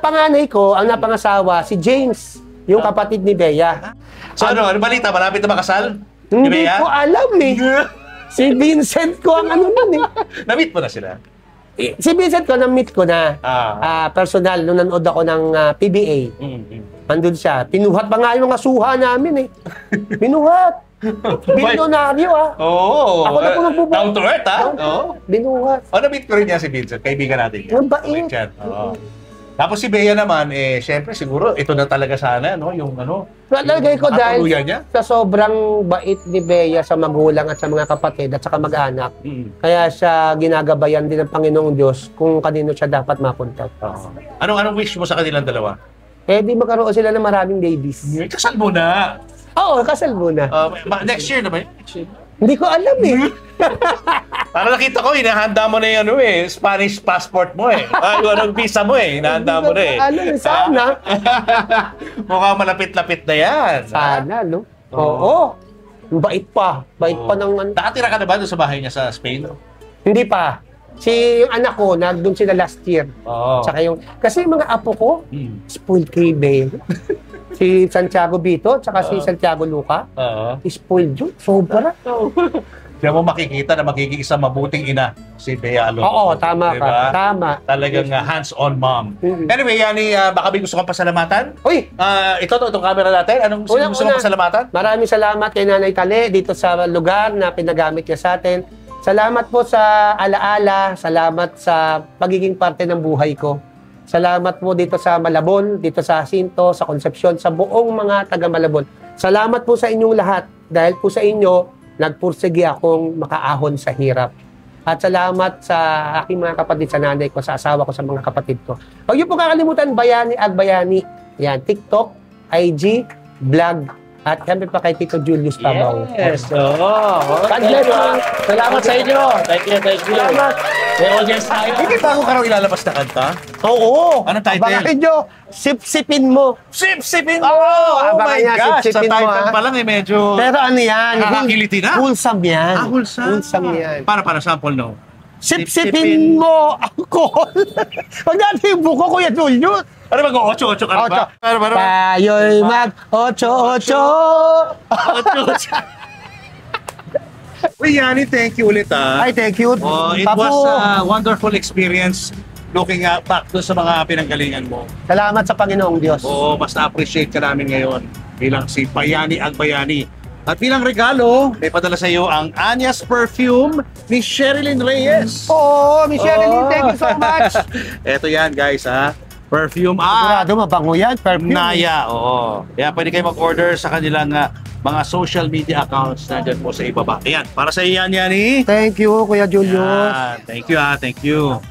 panganay ko, ang napangasawa, si James, yung kapatid ni Bea. So ano balita? Malapit na makasal? Hindi ko alam eh. Si Vincent ko ang ano nun eh. Na-meet mo na sila? Si Vincent ko, na-meet ko na. Personal, nung nanood ako ng PBA. Andun siya. Pinuhat pa nga yung mga suha namin eh. Pinuhat. Bilyonaryo Oo. Ako na po nagbubuhat. Down to earth Binuhat. na-meet ko rin niya si Vincent. Kaibigan natin yan. Ang bait. Oo. Tapos si Bea naman, syempre siguro, ito na talaga sana, no? Yung Lagay ko dahil matuluyan niya. sa sobrang bait ni Bea sa magulang at sa mga kapatid at sa kamag-anak. Kaya siya ginagabayan din ng Panginoong Diyos kung kanino siya dapat mapunta. Anong wish mo sa kanilang dalawa? Di magkaroon sila ng maraming babies. Kasal mo na. Oo, kasal muna. Next year na ba? Hindi ko alam Para nakita ko, hinahanda mo na yung Spanish passport mo yung visa mo hinahanda mo na Alam, sana. Mukhang malapit-lapit na yan. Sana, no? Oo. Bait pa. Bait pa ng... Nakatira ka na ba doon sa bahay niya sa Spain? Hindi pa. Yung anak ko, nandun sila last year. Tsaka kasi yung mga apo ko, spoiled kay Bea. Si Santiago Vito, tsaka si Santiago Luca. Spoiled yun. Sobra. Diyan mo makikita na magiging isang mabuting ina si Bea Alonso. Oo, tama diba? ka. Tama. Talagang hands-on mom. Anyway, Yani, baka may gusto kang pasalamatan? Uy! Itong camera natin. Anong gusto kang pasalamatan? Maraming salamat kay Nanay Tale dito sa lugar na pinagamit niya sa atin. Salamat po sa alaala. Salamat sa pagiging parte ng buhay ko. Salamat po dito sa Malabon, dito sa Jacinto, sa Concepcion, sa buong mga taga Malabon. Salamat po sa inyong lahat. Dahil po sa inyo, nagpursige akong makaahon sa hirap. At salamat sa aking mga kapatid, sa nanay ko, sa asawa ko, sa mga kapatid ko. Huwag niyo po kakalimutan, Bayani Agbayani. Yan, TikTok, IG, vlog, at kami pa kay Tito Julius Tabaw. Yes. God bless you. Salamat sa inyo. Thank you. Salamat. May audience tayo. Hindi ba ako karong ilalabas na kanta? Oo. Anong title? Abangan nyo, sip-sipin mo. Sip-sipin mo! Oh my abangan niya, gosh! Sa sip-sipin mo, title pa lang medyo... Pero ano yan? Nakakakiliti na? Wholesome yan. Wholesome? Wholesome yan. Para sample, no? Sip-sipin mo alcohol. Pag natin yung buko, Kuya Julius. Ano ba? 8-8 ka na ba? Para. Tayo'y mag-8-8. Uy, Yani, thank you ulit Ay, thank you. It was a wonderful experience looking back doon sa mga pinanggalingan mo. Salamat sa Panginoong Diyos. Mas na-appreciate ka namin ngayon bilang si Bayani Agbayani. At bilang regalo, may padala sa iyo ang Anyas perfume ni Sherilyn Reyes. Oo, Miss Sherilyn, thank you so much. Eto yan, guys, perfume Sigurado mabango yan, perfume. Naya, Kaya pwede kayo mag-order sa kanilang mga social media accounts na dyan po sa ibaba. Ayan, para sa iyan, Yani. Thank you, Kuya Julius. Thank you, thank you.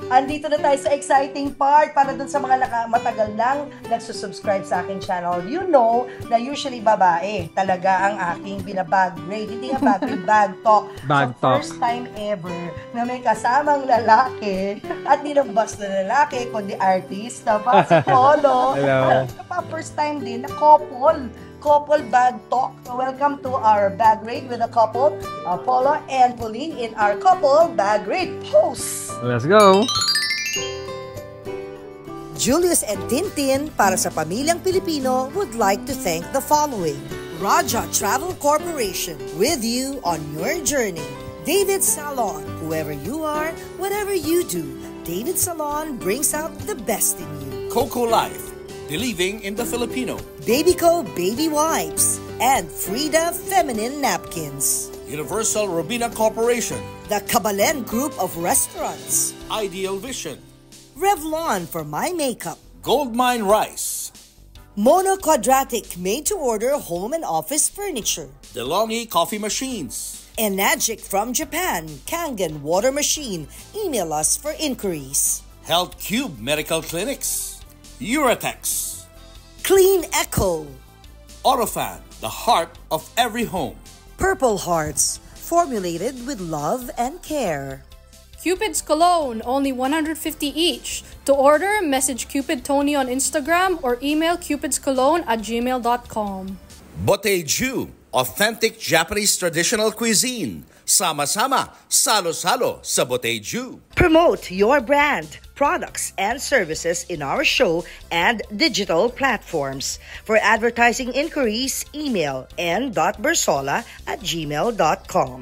Andito na tayo sa exciting part para dun sa mga matagal nang nagsusubscribe sa aking channel. You know na usually babae talaga ang aking binabag grade. Hindi nga bag grade, bag talk. Bag so, talk. First time ever na may kasamang lalaki at di lang basta lalaki, kundi artista pa si Polo. Hello. First time din na couple bag talk. So welcome to our bag raid with a couple, Polo and Pauline in our couple bag raid post. Let's go. Julius and Tintin para sa pamilyang Pilipino would like to thank the following. Raja Travel Corporation, with you on your journey. David Salon, whoever you are, whatever you do, David Salon brings out the best in you. Coco Life, believing in the Filipino. Babyco Baby Wipes and Frida Feminine Napkins. Universal Robina Corporation. The Kabalen Group of Restaurants. Ideal Vision. Revlon for my makeup. Goldmine Rice. Mono Quadratic made-to-order home and office furniture. DeLonghi Coffee Machines. Enagic from Japan, Kangen Water Machine. Email us for inquiries. Health Cube Medical Clinics. Uratex. Clean Echo. Autofan, the heart of every home. Purple Hearts, formulated with love and care. Cupid's Cologne, only 150 each. To order, message Cupid Tony on Instagram or email cupidscologne@gmail.com. Boteju, authentic Japanese traditional cuisine. Sama-sama, salo-salo sa Boteju. Promote your brand, products, and services in our show and digital platforms. For advertising inquiries, email n.bersola@gmail.com.